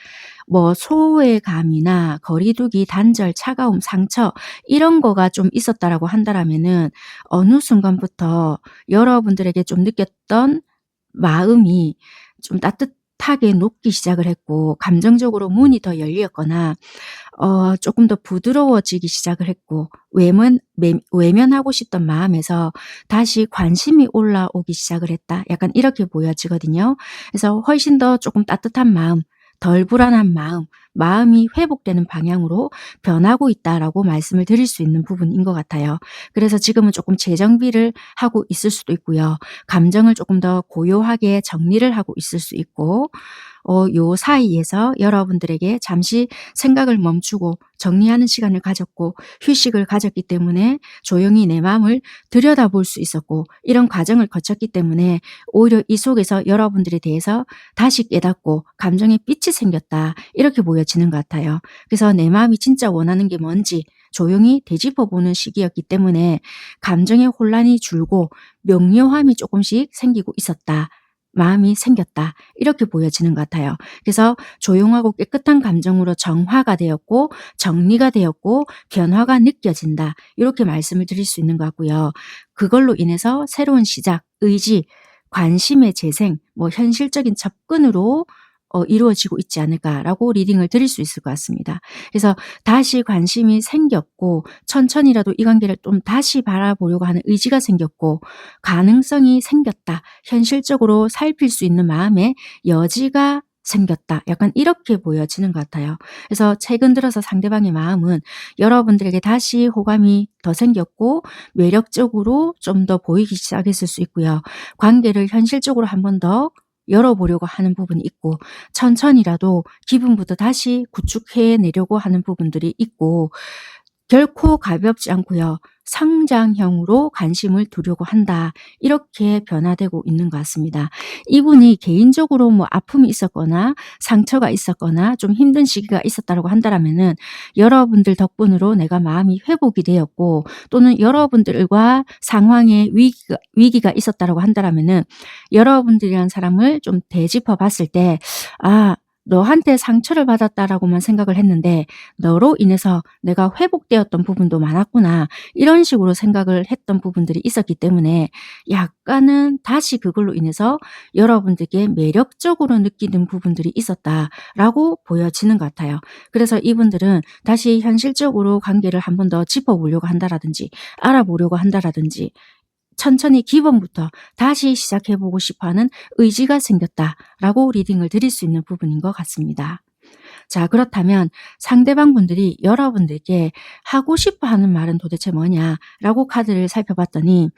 뭐 소외감이나 거리두기, 단절, 차가움, 상처 이런 거가 좀 있었다라고 한다라면은 어느 순간부터 여러분들에게 좀 느꼈던 마음이 좀 따뜻하게 녹기 시작을 했고 감정적으로 문이 더 열렸거나 조금 더 부드러워지기 시작을 했고 외면하고 싶던 마음에서 다시 관심이 올라오기 시작을 했다. 약간 이렇게 보여지거든요. 그래서 훨씬 더 조금 따뜻한 마음 덜 불안한 마음이 회복되는 방향으로 변하고 있다라고 말씀을 드릴 수 있는 부분인 것 같아요. 그래서 지금은 조금 재정비를 하고 있을 수도 있고요. 감정을 조금 더 고요하게 정리를 하고 있을 수 있고 요 사이에서 여러분들에게 잠시 생각을 멈추고 정리하는 시간을 가졌고 휴식을 가졌기 때문에 조용히 내 마음을 들여다볼 수 있었고 이런 과정을 거쳤기 때문에 오히려 이 속에서 여러분들에 대해서 다시 깨닫고 감정의 빛이 생겼다. 이렇게 보여지는 것 같아요. 그래서 내 마음이 진짜 원하는 게 뭔지 조용히 되짚어보는 시기였기 때문에 감정의 혼란이 줄고 명료함이 조금씩 생기고 있었다. 마음이 생겼다. 이렇게 보여지는 것 같아요. 그래서 조용하고 깨끗한 감정으로 정화가 되었고 정리가 되었고 변화가 느껴진다. 이렇게 말씀을 드릴 수 있는 것 같고요. 그걸로 인해서 새로운 시작, 의지, 관심의 재생, 현실적인 접근으로 이루어지고 있지 않을까라고 리딩을 드릴 수 있을 것 같습니다. 그래서 다시 관심이 생겼고 천천히라도 이 관계를 좀 다시 바라보려고 하는 의지가 생겼고 가능성이 생겼다. 현실적으로 살필 수 있는 마음의 여지가 생겼다. 약간 이렇게 보여지는 것 같아요. 그래서 최근 들어서 상대방의 마음은 여러분들에게 다시 호감이 더 생겼고 매력적으로 좀 더 보이기 시작했을 수 있고요. 관계를 현실적으로 한 번 더 열어보려고 하는 부분이 있고 천천히라도 기분부터 다시 구축해내려고 하는 부분들이 있고 결코 가볍지 않고요. 성장형으로 관심을 두려고 한다. 이렇게 변화되고 있는 것 같습니다. 이분이 개인적으로 아픔이 있었거나 상처가 있었거나 좀 힘든 시기가 있었다고 한다면은 여러분들 덕분으로 내가 마음이 회복이 되었고 또는 여러분들과 상황에 위기가 있었다고 한다면은 여러분들이라는 사람을 좀 되짚어 봤을 때 너한테 상처를 받았다라고만 생각을 했는데 너로 인해서 내가 회복되었던 부분도 많았구나. 이런 식으로 생각을 했던 부분들이 있었기 때문에 약간은 다시 그걸로 인해서 여러분들께 매력적으로 느끼는 부분들이 있었다라고 보여지는 것 같아요. 그래서 이분들은 다시 현실적으로 관계를 한 번 더 짚어보려고 한다라든지 알아보려고 한다라든지 천천히 기본부터 다시 시작해보고 싶어하는 의지가 생겼다라고 리딩을 드릴 수 있는 부분인 것 같습니다. 자, 그렇다면 상대방 분들이 여러분들께 하고 싶어하는 말은 도대체 뭐냐라고 카드를 살펴봤더니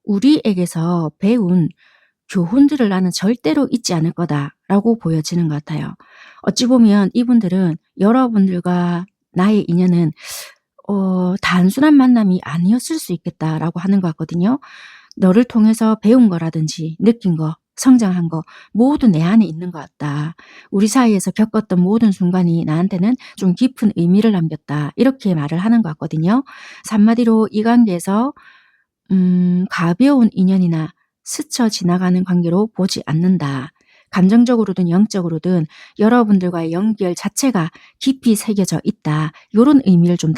우리에게서 배운 교훈들을 나는 절대로 잊지 않을 거다라고 보여지는 것 같아요. 어찌 보면 이분들은 여러분들과 나의 인연은 단순한 만남이 아니었을 수 있겠다라고 하는 것 같거든요. 너를 통해서 배운 거라든지 느낀 거, 성장한 거 모두 내 안에 있는 것 같다. 우리 사이에서 겪었던 모든 순간이 나한테는 좀 깊은 의미를 남겼다. 이렇게 말을 하는 것 같거든요. 한마디로 이 관계에서 가벼운 인연이나 스쳐 지나가는 관계로 보지 않는다. 감정적으로든 영적으로든 여러분들과의 연결 자체가 깊이 새겨져 있다. 이런 의미를 좀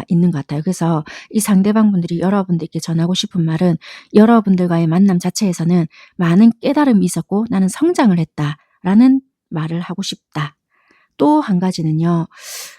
있는 것 같아요. 그래서 이 상대방 분들이 여러분들께 전하고 싶은 말은 여러분들과의 만남 자체에서는 많은 깨달음이 있었고 나는 성장을 했다라는 말을 하고 싶다. 또 한 가지는요.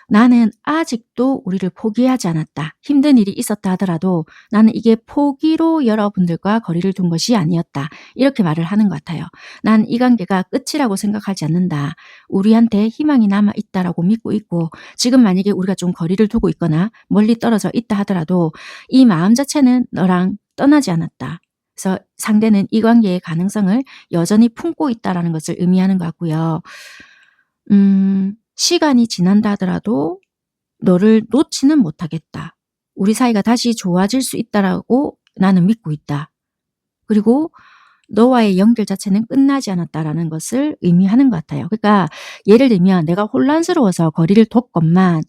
나는 아직도 우리를 포기하지 않았다. 힘든 일이 있었다 하더라도 나는 이게 포기로 여러분들과 거리를 둔 것이 아니었다. 이렇게 말을 하는 것 같아요. 난 이 관계가 끝이라고 생각하지 않는다. 우리한테 희망이 남아있다라고 믿고 있고 지금 만약에 우리가 좀 거리를 두고 있거나 멀리 떨어져 있다 하더라도 이 마음 자체는 너랑 떠나지 않았다. 그래서 상대는 이 관계의 가능성을 여전히 품고 있다는 것을 의미하는 것 같고요. 시간이 지난다 하더라도 너를 놓지는 못하겠다. 우리 사이가 다시 좋아질 수 있다라고 나는 믿고 있다. 그리고 너와의 연결 자체는 끝나지 않았다라는 것을 의미하는 것 같아요. 그러니까 예를 들면 내가 혼란스러워서 거리를 뒀건만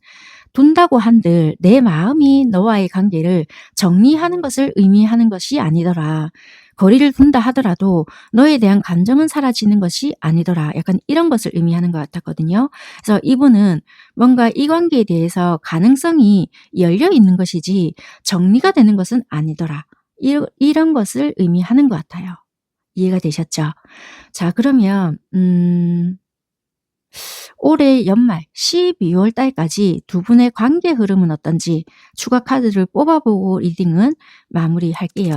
둔다고 한들 내 마음이 너와의 관계를 정리하는 것을 의미하는 것이 아니더라. 거리를 둔다 하더라도 너에 대한 감정은 사라지는 것이 아니더라. 약간 이런 것을 의미하는 것 같았거든요. 그래서 이분은 뭔가 이 관계에 대해서 가능성이 열려 있는 것이지 정리가 되는 것은 아니더라. 이런 것을 의미하는 것 같아요. 이해가 되셨죠? 자, 그러면 올해 연말 12월 달까지 두 분의 관계 흐름은 어떤지 추가 카드를 뽑아보고 리딩은 마무리할게요.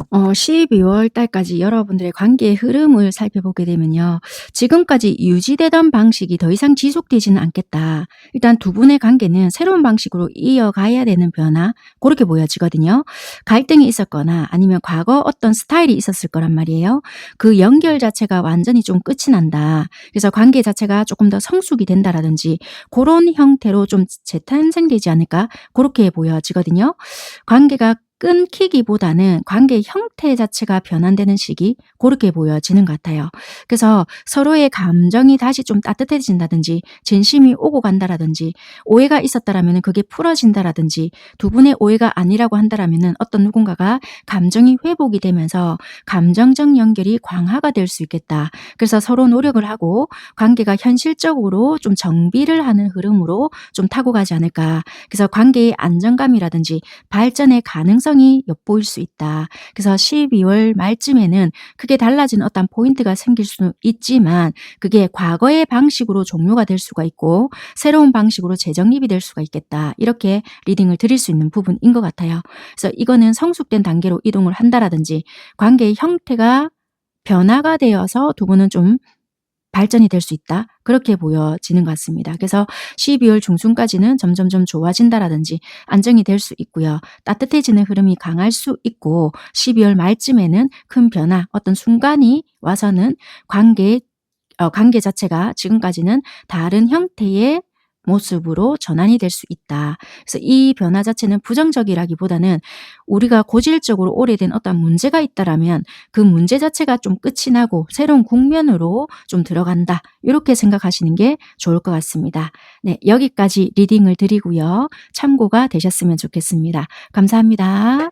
12월 달까지 여러분들의 관계의 흐름을 살펴보게 되면요. 지금까지 유지되던 방식이 더 이상 지속되지는 않겠다. 일단 두 분의 관계는 새로운 방식으로 이어가야 되는 변화, 그렇게 보여지거든요. 갈등이 있었거나 아니면 과거 어떤 스타일이 있었을 거란 말이에요. 그 연결 자체가 완전히 좀 끝이 난다. 그래서 관계 자체가 조금 더 성숙이 된다라든지 그런 형태로 좀 재탄생되지 않을까? 그렇게 보여지거든요. 관계가 끊기기보다는 관계의 형태 자체가 변환되는 시기 고렇게 보여지는 것 같아요. 그래서 서로의 감정이 다시 좀 따뜻해진다든지 진심이 오고 간다라든지 오해가 있었다라면은 그게 풀어진다라든지 두 분의 오해가 아니라고 한다라면은 어떤 누군가가 감정이 회복이 되면서 감정적 연결이 강화가 될 수 있겠다. 그래서 서로 노력을 하고 관계가 현실적으로 좀 정비를 하는 흐름으로 좀 타고 가지 않을까. 그래서 관계의 안정감이라든지 발전의 가능성이 엿보일 수 있다. 그래서 12월 말쯤에는 크게 달라진 어떤 포인트가 생길 수 있지만 그게 과거의 방식으로 종료가 될 수가 있고 새로운 방식으로 재정립이 될 수가 있겠다. 이렇게 리딩을 드릴 수 있는 부분인 것 같아요. 그래서 이거는 성숙된 단계로 이동을 한다라든지 관계의 형태가 변화가 되어서 두 분은 좀 발전이 될 수 있다. 그렇게 보여지는 것 같습니다. 그래서 12월 중순까지는 점점점 좋아진다라든지 안정이 될 수 있고요. 따뜻해지는 흐름이 강할 수 있고 12월 말쯤에는 큰 변화, 어떤 순간이 와서는 관계 자체가 지금까지는 다른 형태의 모습으로 전환이 될 수 있다. 그래서 이 변화 자체는 부정적이라기보다는 우리가 고질적으로 오래된 어떤 문제가 있다라면 그 문제 자체가 좀 끝이 나고 새로운 국면으로 좀 들어간다. 이렇게 생각하시는 게 좋을 것 같습니다. 네, 여기까지 리딩을 드리고요. 참고가 되셨으면 좋겠습니다. 감사합니다.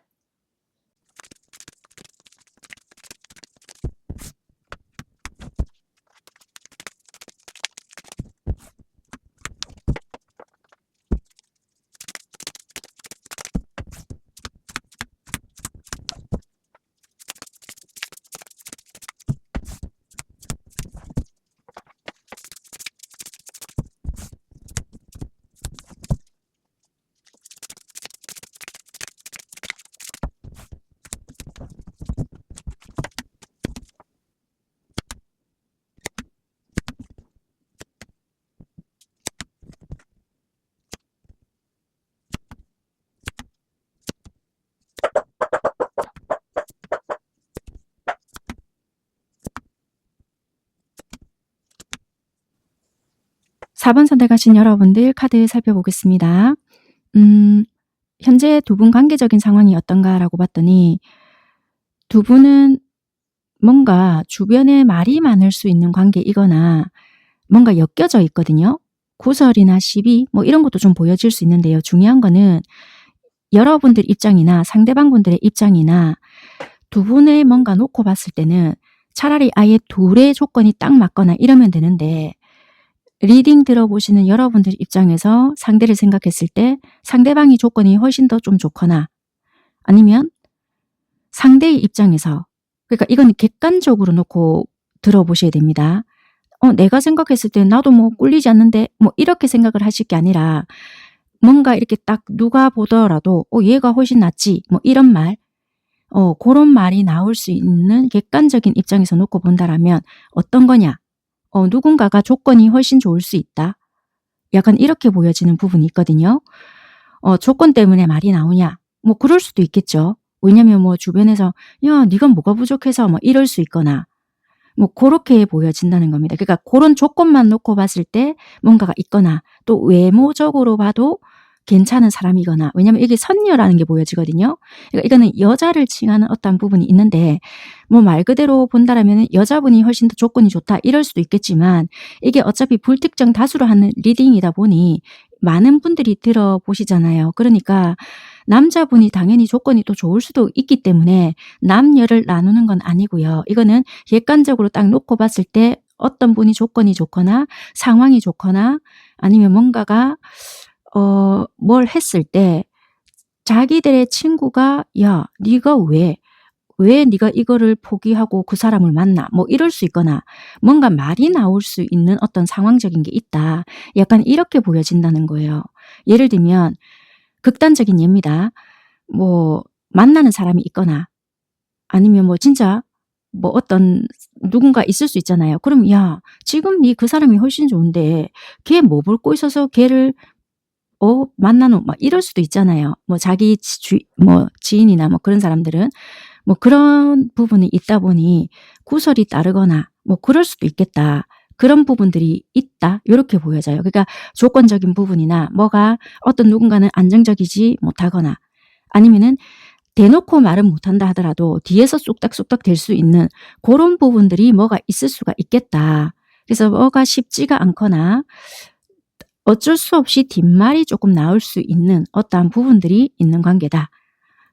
사 번 선택하신 여러분들 카드 살펴보겠습니다. 현재 두 분 관계적인 상황이 어떤가라고 봤더니 두 분은 뭔가 주변에 말이 많을 수 있는 관계이거나 뭔가 엮여져 있거든요. 구설이나 시비 뭐 이런 것도 좀 보여질 수 있는데요. 중요한 거는 여러분들 입장이나 상대방분들의 입장이나 두 분의 뭔가 놓고 봤을 때는 차라리 아예 둘의 조건이 딱 맞거나 이러면 되는데 리딩 들어보시는 여러분들 입장에서 상대를 생각했을 때 상대방이 조건이 훨씬 더 좀 좋거나 아니면 상대의 입장에서 그러니까 이건 객관적으로 놓고 들어보셔야 됩니다. 내가 생각했을 때 나도 뭐 꿀리지 않는데 뭐 이렇게 생각을 하실 게 아니라 뭔가 이렇게 딱 누가 보더라도 얘가 훨씬 낫지 뭐 이런 말 그런 말이 나올 수 있는 객관적인 입장에서 놓고 본다라면 어떤 거냐? 누군가가 조건이 훨씬 좋을 수 있다. 약간 이렇게 보여지는 부분이 있거든요. 조건 때문에 말이 나오냐? 뭐 그럴 수도 있겠죠. 왜냐면 뭐 주변에서 야 네가 뭐가 부족해서 뭐 이럴 수 있거나 뭐 그렇게 보여진다는 겁니다. 그러니까 그런 조건만 놓고 봤을 때 뭔가가 있거나 또 외모적으로 봐도 괜찮은 사람이거나 왜냐면 이게 선녀라는 게 보여지거든요. 그러니까 이거는 여자를 칭하는 어떤 부분이 있는데 뭐 말 그대로 본다라면 여자분이 훨씬 더 조건이 좋다 이럴 수도 있겠지만 이게 어차피 불특정 다수로 하는 리딩이다 보니 많은 분들이 들어보시잖아요. 그러니까 남자분이 당연히 조건이 또 좋을 수도 있기 때문에 남녀를 나누는 건 아니고요. 이거는 객관적으로 딱 놓고 봤을 때 어떤 분이 조건이 좋거나 상황이 좋거나 아니면 뭔가가 뭘 했을 때 자기들의 친구가 야 네가 왜 네가 이거를 포기하고 그 사람을 만나 뭐 이럴 수 있거나 뭔가 말이 나올 수 있는 어떤 상황적인 게 있다. 약간 이렇게 보여진다는 거예요. 예를 들면 극단적인 예입니다. 뭐 만나는 사람이 있거나 아니면 뭐 진짜 뭐 어떤 누군가 있을 수 있잖아요. 그럼 야 지금 네 그 사람이 훨씬 좋은데 걔 뭐 볼 거 있어서 걔를 만나노 막 이럴 수도 있잖아요. 뭐 자기 뭐 지인이나 뭐 그런 사람들은 뭐 그런 부분이 있다 보니 구설이 따르거나 뭐 그럴 수도 있겠다. 그런 부분들이 있다. 요렇게 보여져요. 그러니까 조건적인 부분이나 뭐가 어떤 누군가는 안정적이지 못하거나 아니면은 대놓고 말은 못한다 하더라도 뒤에서 쑥닥쑥닥 될 수 있는 그런 부분들이 뭐가 있을 수가 있겠다. 그래서 뭐가 쉽지가 않거나 어쩔 수 없이 뒷말이 조금 나올 수 있는 어떠한 부분들이 있는 관계다.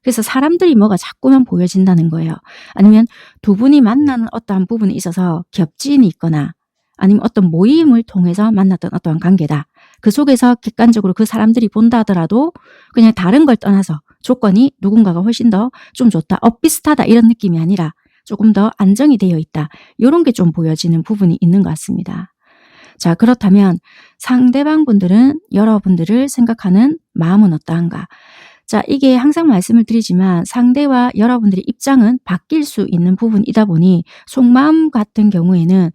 그래서 사람들이 뭐가 자꾸만 보여진다는 거예요. 아니면 두 분이 만나는 어떠한 부분이 있어서 겹진이 있거나 아니면 어떤 모임을 통해서 만났던 어떠한 관계다. 그 속에서 객관적으로 그 사람들이 본다 하더라도 그냥 다른 걸 떠나서 조건이 누군가가 훨씬 더 좀 좋다, 비슷하다 이런 느낌이 아니라 조금 더 안정이 되어 있다. 이런 게 좀 보여지는 부분이 있는 것 같습니다. 자, 그렇다면 상대방 분들은 여러분들을 생각하는 마음은 어떠한가? 자, 이게 항상 말씀을 드리지만 상대와 여러분들의 입장은 바뀔 수 있는 부분이다 보니 속마음 같은 경우에는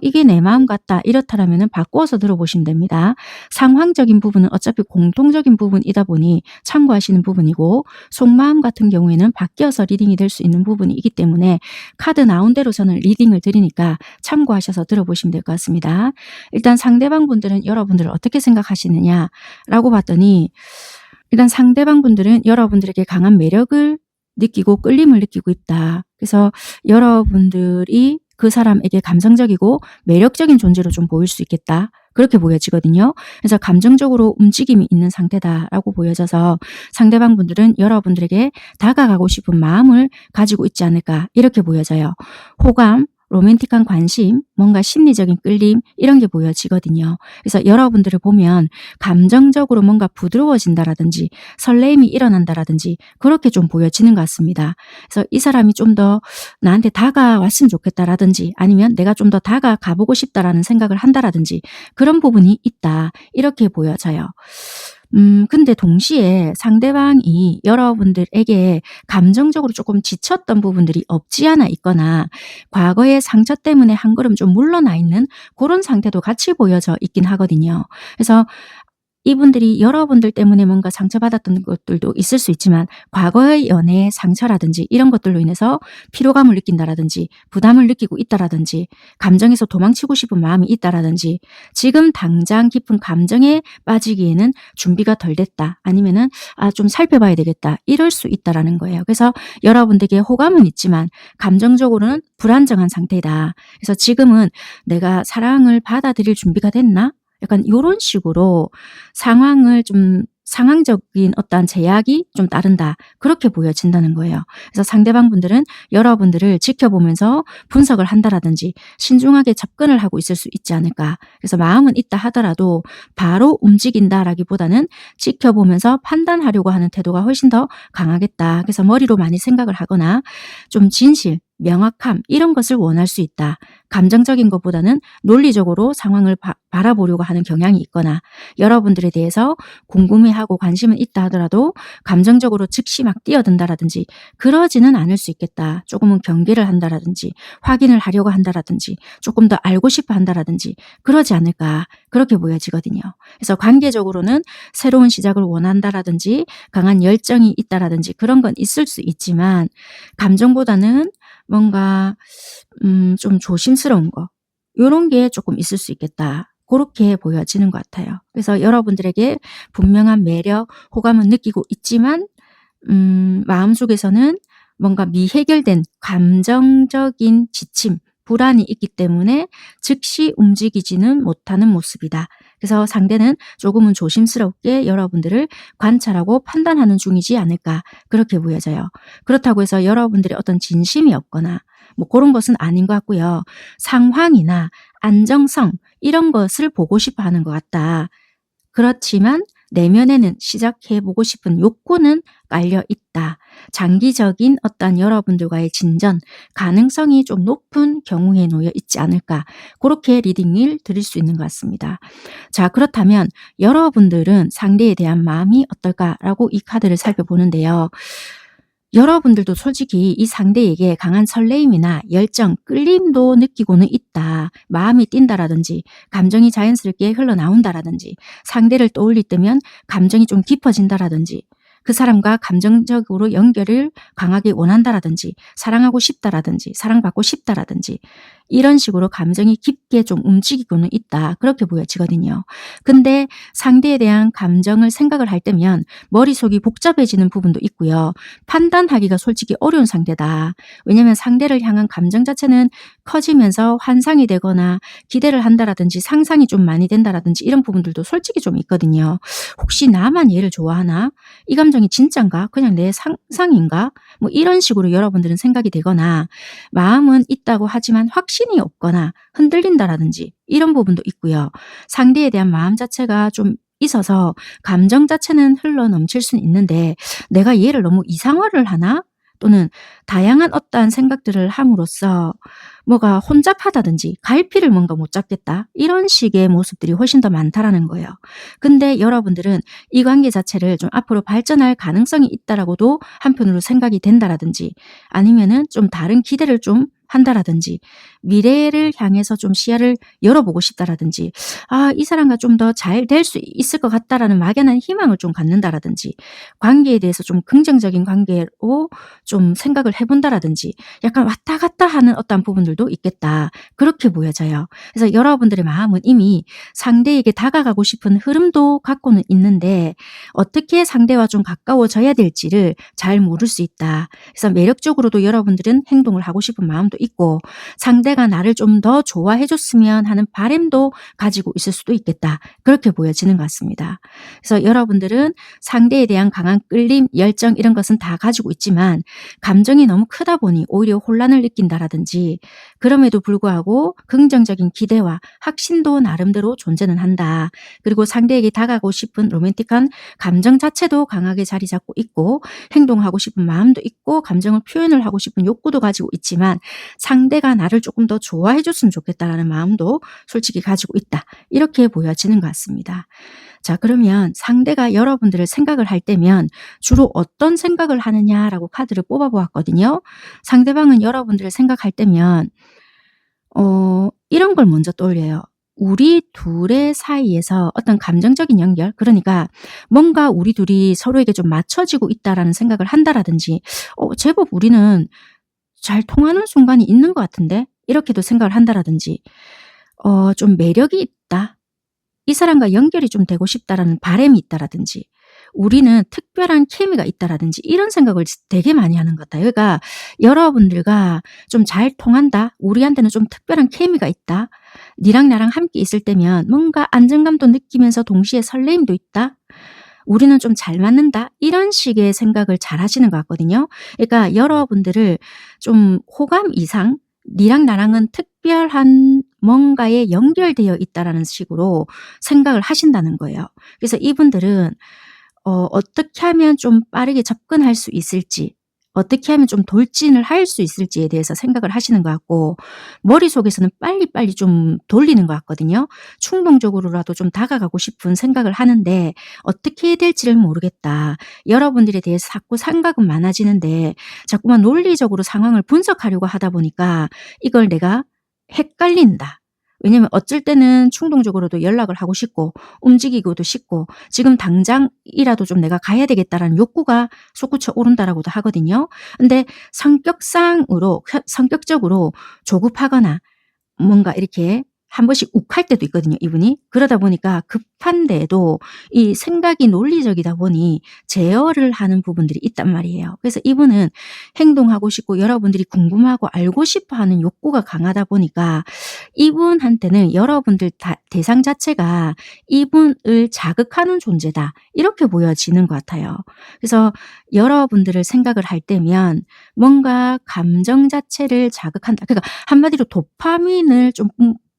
이게 내 마음 같다 이렇다라면 바꿔서 들어보시면 됩니다. 상황적인 부분은 어차피 공통적인 부분이다 보니 참고하시는 부분이고 속마음 같은 경우에는 바뀌어서 리딩이 될 수 있는 부분이기 때문에 카드 나온 대로 저는 리딩을 드리니까 참고하셔서 들어보시면 될 것 같습니다. 일단 상대방 분들은 여러분들을 어떻게 생각하시느냐라고 봤더니 일단 상대방 분들은 여러분들에게 강한 매력을 느끼고 끌림을 느끼고 있다. 그래서 여러분들이 그 사람에게 감성적이고 매력적인 존재로 좀 보일 수 있겠다. 그렇게 보여지거든요. 그래서 감정적으로 움직임이 있는 상태다라고 보여져서 상대방 분들은 여러분들에게 다가가고 싶은 마음을 가지고 있지 않을까 이렇게 보여져요. 호감, 로맨틱한 관심, 뭔가 심리적인 끌림 이런 게 보여지거든요. 그래서 여러분들을 보면 감정적으로 뭔가 부드러워진다라든지 설레임이 일어난다라든지 그렇게 좀 보여지는 것 같습니다. 그래서 이 사람이 좀 더 나한테 다가왔으면 좋겠다라든지 아니면 내가 좀 더 다가가보고 싶다라는 생각을 한다라든지 그런 부분이 있다. 이렇게 보여져요. 근데 동시에 상대방이 여러분들에게 감정적으로 조금 지쳤던 부분들이 없지 않아 있거나 과거의 상처 때문에 한 걸음 좀 물러나 있는 그런 상태도 같이 보여져 있긴 하거든요. 그래서 이분들이 여러분들 때문에 뭔가 상처받았던 것들도 있을 수 있지만 과거의 연애의 상처라든지 이런 것들로 인해서 피로감을 느낀다라든지 부담을 느끼고 있다라든지 감정에서 도망치고 싶은 마음이 있다라든지 지금 당장 깊은 감정에 빠지기에는 준비가 덜 됐다. 아니면은 좀 살펴봐야 되겠다. 이럴 수 있다라는 거예요. 그래서 여러분들에게 호감은 있지만 감정적으로는 불안정한 상태다. 그래서 지금은 내가 사랑을 받아들일 준비가 됐나? 약간 요런 식으로 상황을 좀 상황적인 어떠한 제약이 좀 따른다. 그렇게 보여진다는 거예요. 그래서 상대방 분들은 여러분들을 지켜보면서 분석을 한다라든지 신중하게 접근을 하고 있을 수 있지 않을까. 그래서 마음은 있다 하더라도 바로 움직인다라기보다는 지켜보면서 판단하려고 하는 태도가 훨씬 더 강하겠다. 그래서 머리로 많이 생각을 하거나 좀 진실, 명확함 이런 것을 원할 수 있다. 감정적인 것보다는 논리적으로 상황을 바라보려고 하는 경향이 있거나 여러분들에 대해서 궁금해하고 관심은 있다 하더라도 감정적으로 즉시 막 뛰어든다라든지 그러지는 않을 수 있겠다. 조금은 경계를 한다라든지 확인을 하려고 한다라든지 조금 더 알고 싶어 한다라든지 그러지 않을까 그렇게 보여지거든요. 그래서 관계적으로는 새로운 시작을 원한다라든지 강한 열정이 있다라든지 그런 건 있을 수 있지만 감정보다는 뭔가 좀 조심스러운 거 요런 게 조금 있을 수 있겠다. 그렇게 보여지는 것 같아요. 그래서 여러분들에게 분명한 매력, 호감은 느끼고 있지만 마음속에서는 뭔가 미해결된 감정적인 지침, 불안이 있기 때문에 즉시 움직이지는 못하는 모습이다. 그래서 상대는 조금은 조심스럽게 여러분들을 관찰하고 판단하는 중이지 않을까 그렇게 보여져요. 그렇다고 해서 여러분들의 어떤 진심이 없거나 뭐 그런 것은 아닌 것 같고요. 상황이나 안정성 이런 것을 보고 싶어 하는 것 같다. 그렇지만 내면에는 시작해보고 싶은 욕구는 깔려 있다. 장기적인 어떤 여러분들과의 진전, 가능성이 좀 높은 경우에 놓여 있지 않을까. 그렇게 리딩을 드릴 수 있는 것 같습니다. 자, 그렇다면 여러분들은 상대에 대한 마음이 어떨까라고 이 카드를 살펴보는데요. 여러분들도 솔직히 이 상대에게 강한 설레임이나 열정, 끌림도 느끼고는 있다. 마음이 뛴다라든지 감정이 자연스럽게 흘러나온다라든지 상대를 떠올릴 때면 감정이 좀 깊어진다라든지 그 사람과 감정적으로 연결을 강하게 원한다라든지 사랑하고 싶다라든지 사랑받고 싶다라든지 이런 식으로 감정이 깊게 좀 움직이고는 있다. 그렇게 보여지거든요. 근데 상대에 대한 감정을 생각을 할 때면 머릿속이 복잡해지는 부분도 있고요. 판단하기가 솔직히 어려운 상대다. 왜냐하면 상대를 향한 감정 자체는 커지면서 환상이 되거나 기대를 한다라든지 상상이 좀 많이 된다라든지 이런 부분들도 솔직히 좀 있거든요. 혹시 나만 얘를 좋아하나? 이 감정이 진짠가? 그냥 내 상상인가? 뭐 이런 식으로 여러분들은 생각이 되거나 마음은 있다고 하지만 확신이 없거나 흔들린다라든지 이런 부분도 있고요. 상대에 대한 마음 자체가 좀 있어서 감정 자체는 흘러 넘칠 수는 있는데 내가 얘를 너무 이상화를 하나? 또는 다양한 어떠한 생각들을 함으로써 뭐가 혼잡하다든지 갈피를 뭔가 못 잡겠다. 이런 식의 모습들이 훨씬 더 많다라는 거예요. 근데 여러분들은 이 관계 자체를 좀 앞으로 발전할 가능성이 있다라고도 한편으로 생각이 된다라든지 아니면은 좀 다른 기대를 좀 한다라든지 미래를 향해서 좀 시야를 열어보고 싶다라든지 이 사람과 좀 더 잘 될 수 있을 것 같다라는 막연한 희망을 좀 갖는다라든지 관계에 대해서 좀 긍정적인 관계로 좀 생각을 해본다라든지 약간 왔다 갔다 하는 어떠한 부분들도 있겠다. 그렇게 보여져요. 그래서 여러분들의 마음은 이미 상대에게 다가가고 싶은 흐름도 갖고는 있는데 어떻게 상대와 좀 가까워져야 될지를 잘 모를 수 있다. 그래서 매력적으로도 여러분들은 행동을 하고 싶은 마음도 있고 상대가 나를 좀 더 좋아해 줬으면 하는 바람도 가지고 있을 수도 있겠다. 그렇게 보여지는 것 같습니다. 그래서 여러분들은 상대에 대한 강한 끌림, 열정 이런 것은 다 가지고 있지만 감정이 너무 크다 보니 오히려 혼란을 느낀다라든지 그럼에도 불구하고 긍정적인 기대와 확신도 나름대로 존재는 한다. 그리고 상대에게 다가가고 싶은 로맨틱한 감정 자체도 강하게 자리 잡고 있고 행동하고 싶은 마음도 있고 감정을 표현을 하고 싶은 욕구도 가지고 있지만 상대가 나를 조금 더 좋아해 줬으면 좋겠다라는 마음도 솔직히 가지고 있다. 이렇게 보여지는 것 같습니다. 자, 그러면 상대가 여러분들을 생각을 할 때면 주로 어떤 생각을 하느냐라고 카드를 뽑아 보았거든요. 상대방은 여러분들을 생각할 때면 이런 걸 먼저 떠올려요. 우리 둘의 사이에서 어떤 감정적인 연결, 그러니까 뭔가 우리 둘이 서로에게 좀 맞춰지고 있다라는 생각을 한다라든지 제법 우리는 잘 통하는 순간이 있는 것 같은데 이렇게도 생각을 한다라든지 좀 매력이 있다. 이 사람과 연결이 좀 되고 싶다라는 바람이 있다라든지 우리는 특별한 케미가 있다라든지 이런 생각을 되게 많이 하는 것 같아요. 그러니까 여러분들과 좀 잘 통한다. 우리한테는 좀 특별한 케미가 있다. 니랑 나랑 함께 있을 때면 뭔가 안정감도 느끼면서 동시에 설레임도 있다. 우리는 좀 잘 맞는다. 이런 식의 생각을 잘 하시는 것 같거든요. 그러니까 여러분들을 좀 호감 이상 니랑 나랑은 특별한 뭔가에 연결되어 있다라는 식으로 생각을 하신다는 거예요. 그래서 이분들은 어떻게 하면 좀 빠르게 접근할 수 있을지 어떻게 하면 좀 돌진을 할 수 있을지에 대해서 생각을 하시는 것 같고 머릿속에서는 빨리빨리 좀 돌리는 것 같거든요. 충동적으로라도 좀 다가가고 싶은 생각을 하는데 어떻게 해야 될지를 모르겠다. 여러분들에 대해서 자꾸 생각은 많아지는데 자꾸만 논리적으로 상황을 분석하려고 하다 보니까 이걸 내가 헷갈린다. 왜냐면 어쩔 때는 충동적으로도 연락을 하고 싶고 움직이고도 싶고 지금 당장이라도 좀 내가 가야 되겠다라는 욕구가 솟구쳐 오른다라고도 하거든요. 근데 성격적으로 조급하거나 뭔가 이렇게 한 번씩 욱할 때도 있거든요, 이분이. 그러다 보니까 급한데도 이 생각이 논리적이다 보니 제어를 하는 부분들이 있단 말이에요. 그래서 이분은 행동하고 싶고 여러분들이 궁금하고 알고 싶어 하는 욕구가 강하다 보니까 이분한테는 여러분들 대상 자체가 이분을 자극하는 존재다. 이렇게 보여지는 것 같아요. 그래서 여러분들을 생각을 할 때면 뭔가 감정 자체를 자극한다. 그러니까 한마디로 도파민을 좀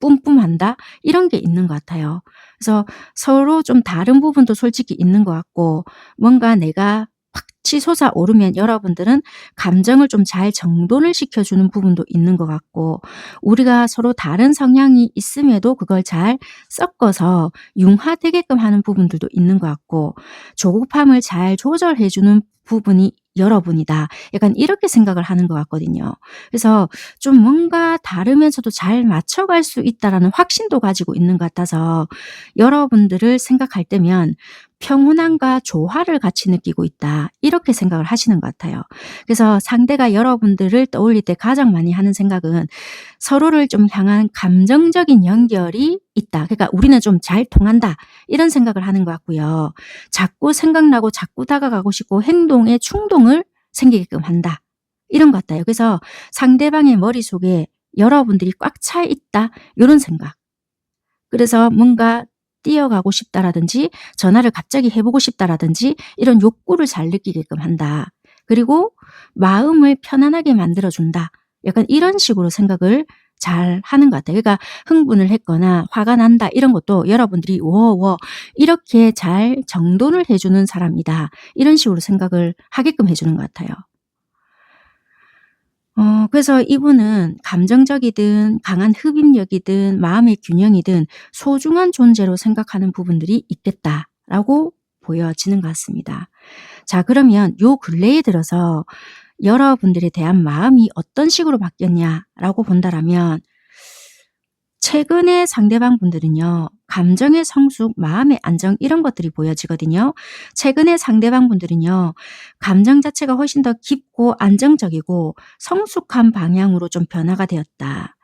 뿜뿜한다? 이런 게 있는 것 같아요. 그래서 서로 좀 다른 부분도 솔직히 있는 것 같고 뭔가 내가 팍 치솟아 오르면 여러분들은 감정을 좀 잘 정돈을 시켜주는 부분도 있는 것 같고 우리가 서로 다른 성향이 있음에도 그걸 잘 섞어서 융화되게끔 하는 부분들도 있는 것 같고 조급함을 잘 조절해주는 부분이 여러분이다. 약간 이렇게 생각을 하는 것 같거든요. 그래서 좀 뭔가 다르면서도 잘 맞춰갈 수 있다라는 확신도 가지고 있는 것 같아서 여러분들을 생각할 때면 평온함과 조화를 같이 느끼고 있다. 이렇게 생각을 하시는 것 같아요. 그래서 상대가 여러분들을 떠올릴 때 가장 많이 하는 생각은 서로를 좀 향한 감정적인 연결이 있다. 그러니까 우리는 좀 잘 통한다. 이런 생각을 하는 것 같고요. 자꾸 생각나고 자꾸 다가가고 싶고 행동에 충동을 생기게끔 한다. 이런 것 같아요. 그래서 상대방의 머릿속에 여러분들이 꽉 차 있다. 이런 생각. 그래서 뭔가 뛰어가고 싶다라든지 전화를 갑자기 해보고 싶다라든지 이런 욕구를 잘 느끼게끔 한다. 그리고 마음을 편안하게 만들어준다. 약간 이런 식으로 생각을 잘 하는 것 같아요. 그러니까 흥분을 했거나 화가 난다 이런 것도 여러분들이 워워 이렇게 잘 정돈을 해주는 사람이다. 이런 식으로 생각을 하게끔 해주는 것 같아요. 그래서 이분은 감정적이든 강한 흡입력이든 마음의 균형이든 소중한 존재로 생각하는 부분들이 있겠다라고 보여지는 것 같습니다. 자, 그러면 요 근래에 들어서 여러분들에 대한 마음이 어떤 식으로 바뀌었냐라고 본다라면 최근에 상대방 분들은요. 감정의 성숙, 마음의 안정 이런 것들이 보여지거든요. 최근에 상대방 분들은요. 감정 자체가 훨씬 더 깊고 안정적이고 성숙한 방향으로 좀 변화가 되었다.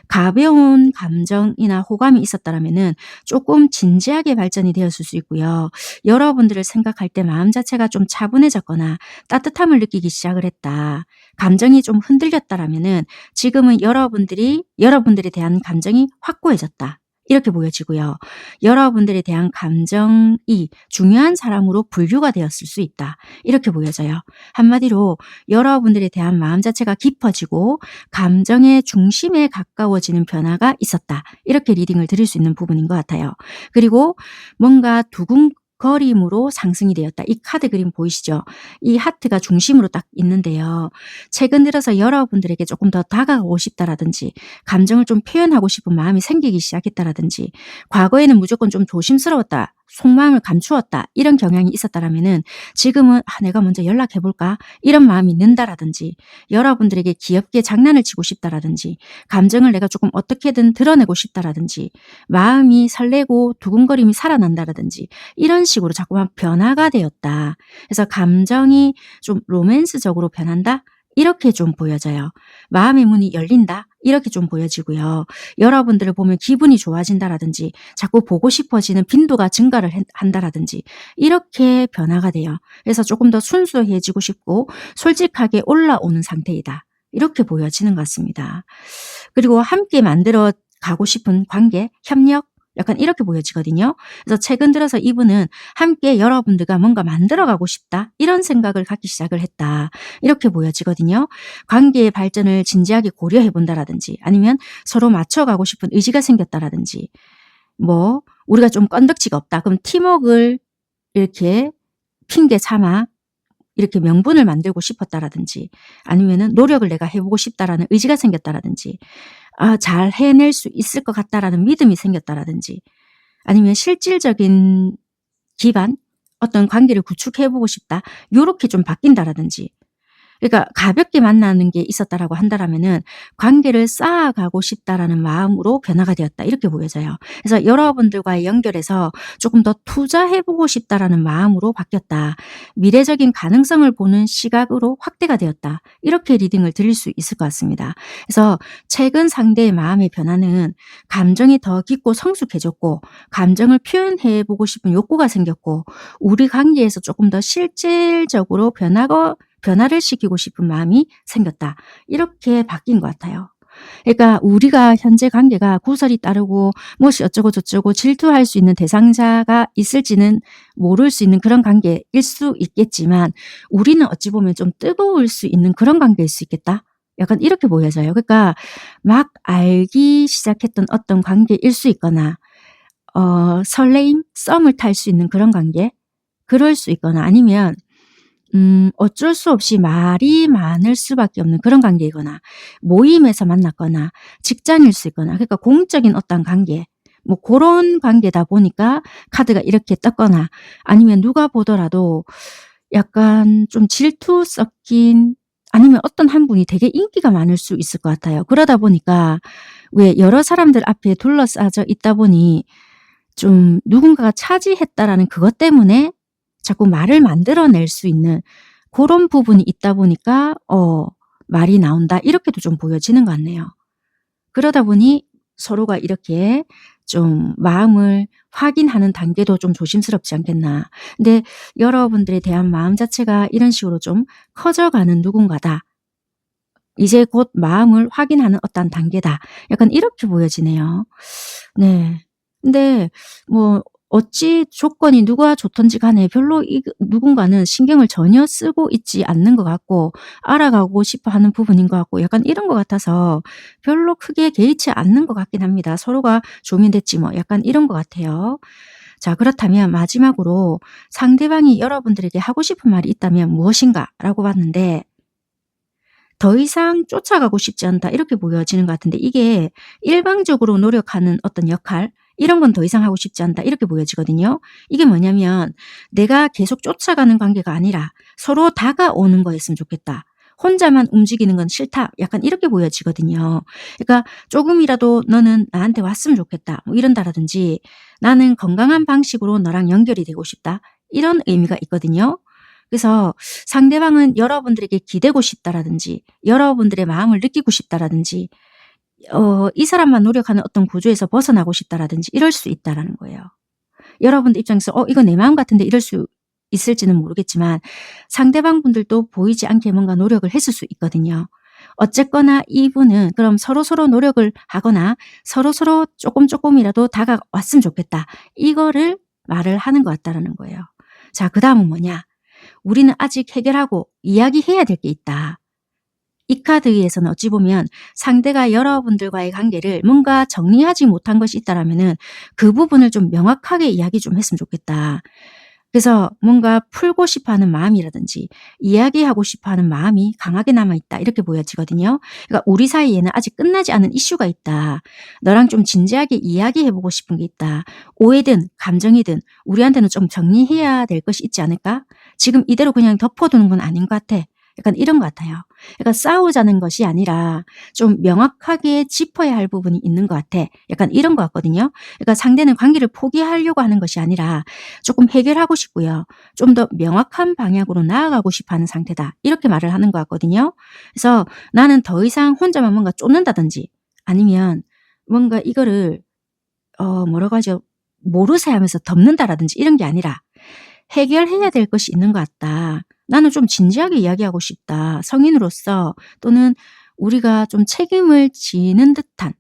가벼운 감정이나 호감이 있었다라면은 조금 진지하게 발전이 되었을 수 있고요. 여러분들을 생각할 때 마음 자체가 좀 차분해졌거나 따뜻함을 느끼기 시작을 했다. 감정이 좀 흔들렸다라면은 지금은 여러분들에 대한 감정이 확고해졌다. 이렇게 보여지고요. 여러분들에 대한 감정이 중요한 사람으로 분류가 되었을 수 있다. 이렇게 보여져요. 한마디로 여러분들에 대한 마음 자체가 깊어지고 감정의 중심에 가까워지는 변화가 있었다. 이렇게 리딩을 드릴 수 있는 부분인 것 같아요. 그리고 뭔가 두근거림으로 상승이 되었다. 이 카드 그림 보이시죠? 이 하트가 중심으로 딱 있는데요. 최근 들어서 여러분들에게 조금 더 다가가고 싶다라든지 감정을 좀 표현하고 싶은 마음이 생기기 시작했다라든지 과거에는 무조건 좀 조심스러웠다. 속마음을 감추었다. 이런 경향이 있었다라면은 지금은 내가 먼저 연락해볼까? 이런 마음이 는다라든지 여러분들에게 귀엽게 장난을 치고 싶다라든지 감정을 내가 조금 어떻게든 드러내고 싶다라든지 마음이 설레고 두근거림이 살아난다라든지 이런 식으로 자꾸만 변화가 되었다. 그래서 감정이 좀 로맨스적으로 변한다? 이렇게 좀 보여져요. 마음의 문이 열린다? 이렇게 좀 보여지고요. 여러분들을 보면 기분이 좋아진다라든지 자꾸 보고 싶어지는 빈도가 증가를 한다라든지 이렇게 변화가 돼요. 그래서 조금 더 순수해지고 싶고 솔직하게 올라오는 상태이다. 이렇게 보여지는 것 같습니다. 그리고 함께 만들어 가고 싶은 관계, 협력, 약간 이렇게 보여지거든요. 그래서 최근 들어서 이분은 함께 여러분들과 뭔가 만들어가고 싶다. 이런 생각을 갖기 시작을 했다. 이렇게 보여지거든요. 관계의 발전을 진지하게 고려해 본다라든지 아니면 서로 맞춰가고 싶은 의지가 생겼다라든지 뭐 우리가 좀 건덕지가 없다. 그럼 팀워크를 이렇게 핑계 삼아 이렇게 명분을 만들고 싶었다라든지 아니면은 노력을 내가 해보고 싶다라는 의지가 생겼다라든지 잘 해낼 수 있을 것 같다라는 믿음이 생겼다라든지 아니면 실질적인 기반 어떤 관계를 구축해보고 싶다 요렇게 좀 바뀐다라든지 그러니까 가볍게 만나는 게 있었다라고 한다라면은 관계를 쌓아가고 싶다라는 마음으로 변화가 되었다. 이렇게 보여져요. 그래서 여러분들과의 연결에서 조금 더 투자해보고 싶다라는 마음으로 바뀌었다. 미래적인 가능성을 보는 시각으로 확대가 되었다. 이렇게 리딩을 드릴 수 있을 것 같습니다. 그래서 최근 상대의 마음의 변화는 감정이 더 깊고 성숙해졌고 감정을 표현해보고 싶은 욕구가 생겼고 우리 관계에서 조금 더 실질적으로 변화를 시키고 싶은 마음이 생겼다. 이렇게 바뀐 것 같아요. 그러니까 우리가 현재 관계가 구설이 따르고 무엇이 어쩌고 저쩌고 질투할 수 있는 대상자가 있을지는 모를 수 있는 그런 관계일 수 있겠지만 우리는 어찌 보면 좀 뜨거울 수 있는 그런 관계일 수 있겠다. 약간 이렇게 보여져요. 그러니까 막 알기 시작했던 어떤 관계일 수 있거나 설레임, 썸을 탈 수 있는 그런 관계 그럴 수 있거나 아니면 어쩔 수 없이 말이 많을 수밖에 없는 그런 관계이거나 모임에서 만났거나 직장일 수 있거나 그러니까 공적인 어떤 관계 뭐 그런 관계다 보니까 카드가 이렇게 떴거나 아니면 누가 보더라도 약간 좀 질투 섞인, 아니면 어떤 한 분이 되게 인기가 많을 수 있을 것 같아요. 그러다 보니까 왜 여러 사람들 앞에 둘러싸여 있다 보니 좀 누군가가 차지했다라는 그것 때문에 자꾸 말을 만들어낼 수 있는 그런 부분이 있다 보니까 말이 나온다, 이렇게도 좀 보여지는 것 같네요. 그러다 보니 서로가 이렇게 좀 마음을 확인하는 단계도 좀 조심스럽지 않겠나. 근데 여러분들에 대한 마음 자체가 이런 식으로 좀 커져가는 누군가다. 이제 곧 마음을 확인하는 어떤 단계다. 약간 이렇게 보여지네요. 네. 근데 뭐 어찌 조건이 누가 좋든지 간에 별로 누군가는 신경을 전혀 쓰고 있지 않는 것 같고, 알아가고 싶어 하는 부분인 것 같고, 약간 이런 것 같아서 별로 크게 개의치 않는 것 같긴 합니다. 서로가 조면 됐지 뭐, 약간 이런 것 같아요. 자, 그렇다면 마지막으로 상대방이 여러분들에게 하고 싶은 말이 있다면 무엇인가 라고 봤는데, 더 이상 쫓아가고 싶지 않다, 이렇게 보여지는 것 같은데, 이게 일방적으로 노력하는 어떤 역할, 이런 건 더 이상 하고 싶지 않다, 이렇게 보여지거든요. 이게 뭐냐면 내가 계속 쫓아가는 관계가 아니라 서로 다가오는 거였으면 좋겠다. 혼자만 움직이는 건 싫다, 약간 이렇게 보여지거든요. 그러니까 조금이라도 너는 나한테 왔으면 좋겠다, 뭐 이런다라든지, 나는 건강한 방식으로 너랑 연결이 되고 싶다, 이런 의미가 있거든요. 그래서 상대방은 여러분들에게 기대고 싶다라든지, 여러분들의 마음을 느끼고 싶다라든지, 이 사람만 노력하는 어떤 구조에서 벗어나고 싶다라든지 이럴 수 있다라는 거예요. 여러분들 입장에서 이거 내 마음 같은데 이럴 수 있을지는 모르겠지만, 상대방 분들도 보이지 않게 뭔가 노력을 했을 수 있거든요. 어쨌거나 이분은 그럼 서로서로 노력을 하거나 서로서로 조금이라도 다가왔으면 좋겠다, 이거를 말을 하는 것 같다라는 거예요. 자, 그 다음은 뭐냐? 우리는 아직 해결하고 이야기해야 될 게 있다. 이 카드에서는 어찌 보면 상대가 여러분들과의 관계를 뭔가 정리하지 못한 것이 있다라면은 그 부분을 좀 명확하게 이야기 좀 했으면 좋겠다. 그래서 뭔가 풀고 싶어하는 마음이라든지 이야기하고 싶어하는 마음이 강하게 남아있다, 이렇게 보여지거든요. 그러니까 우리 사이에는 아직 끝나지 않은 이슈가 있다. 너랑 좀 진지하게 이야기해보고 싶은 게 있다. 오해든 감정이든 우리한테는 좀 정리해야 될 것이 있지 않을까? 지금 이대로 그냥 덮어두는 건 아닌 것 같아. 약간 이런 것 같아요. 그러니까 싸우자는 것이 아니라 좀 명확하게 짚어야 할 부분이 있는 것 같아. 약간 이런 것 같거든요. 그러니까 상대는 관계를 포기하려고 하는 것이 아니라 조금 해결하고 싶고요. 좀 더 명확한 방향으로 나아가고 싶어 하는 상태다, 이렇게 말을 하는 것 같거든요. 그래서 나는 더 이상 혼자만 뭔가 쫓는다든지, 아니면 뭔가 이거를 뭐라고 하죠? 모르쇠 하면서 덮는다라든지 이런 게 아니라 해결해야 될 것이 있는 것 같다. 나는 좀 진지하게 이야기하고 싶다. 성인으로서, 또는 우리가 좀 책임을 지는 듯한,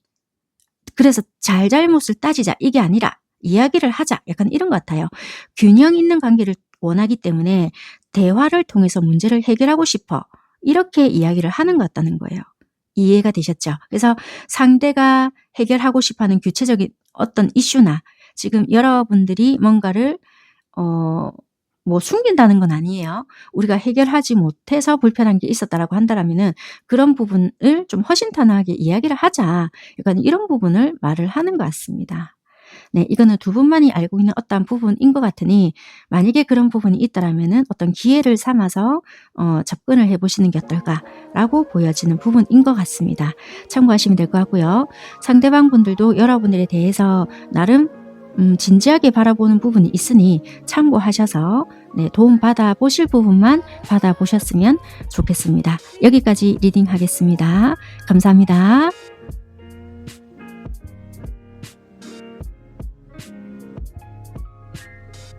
그래서 잘잘못을 따지자, 이게 아니라 이야기를 하자, 약간 이런 것 같아요. 균형 있는 관계를 원하기 때문에 대화를 통해서 문제를 해결하고 싶어, 이렇게 이야기를 하는 것 같다는 거예요. 이해가 되셨죠? 그래서 상대가 해결하고 싶어하는 구체적인 어떤 이슈나, 지금 여러분들이 뭔가를 뭐 숨긴다는 건 아니에요. 우리가 해결하지 못해서 불편한 게 있었다라고 한다면은 그런 부분을 좀 허심탄회하게 이야기를 하자, 약간 이런 부분을 말을 하는 것 같습니다. 네, 이거는 두 분만이 알고 있는 어떠한 부분인 것 같으니, 만약에 그런 부분이 있다라면은 어떤 기회를 삼아서 접근을 해보시는 게 어떨까라고 보여지는 부분인 것 같습니다. 참고하시면 될 것 같고요. 상대방 분들도 여러분들에 대해서 나름 진지하게 바라보는 부분이 있으니 참고하셔서 도움 받아보실 부분만 받아보셨으면 좋겠습니다. 여기까지 리딩 하겠습니다. 감사합니다.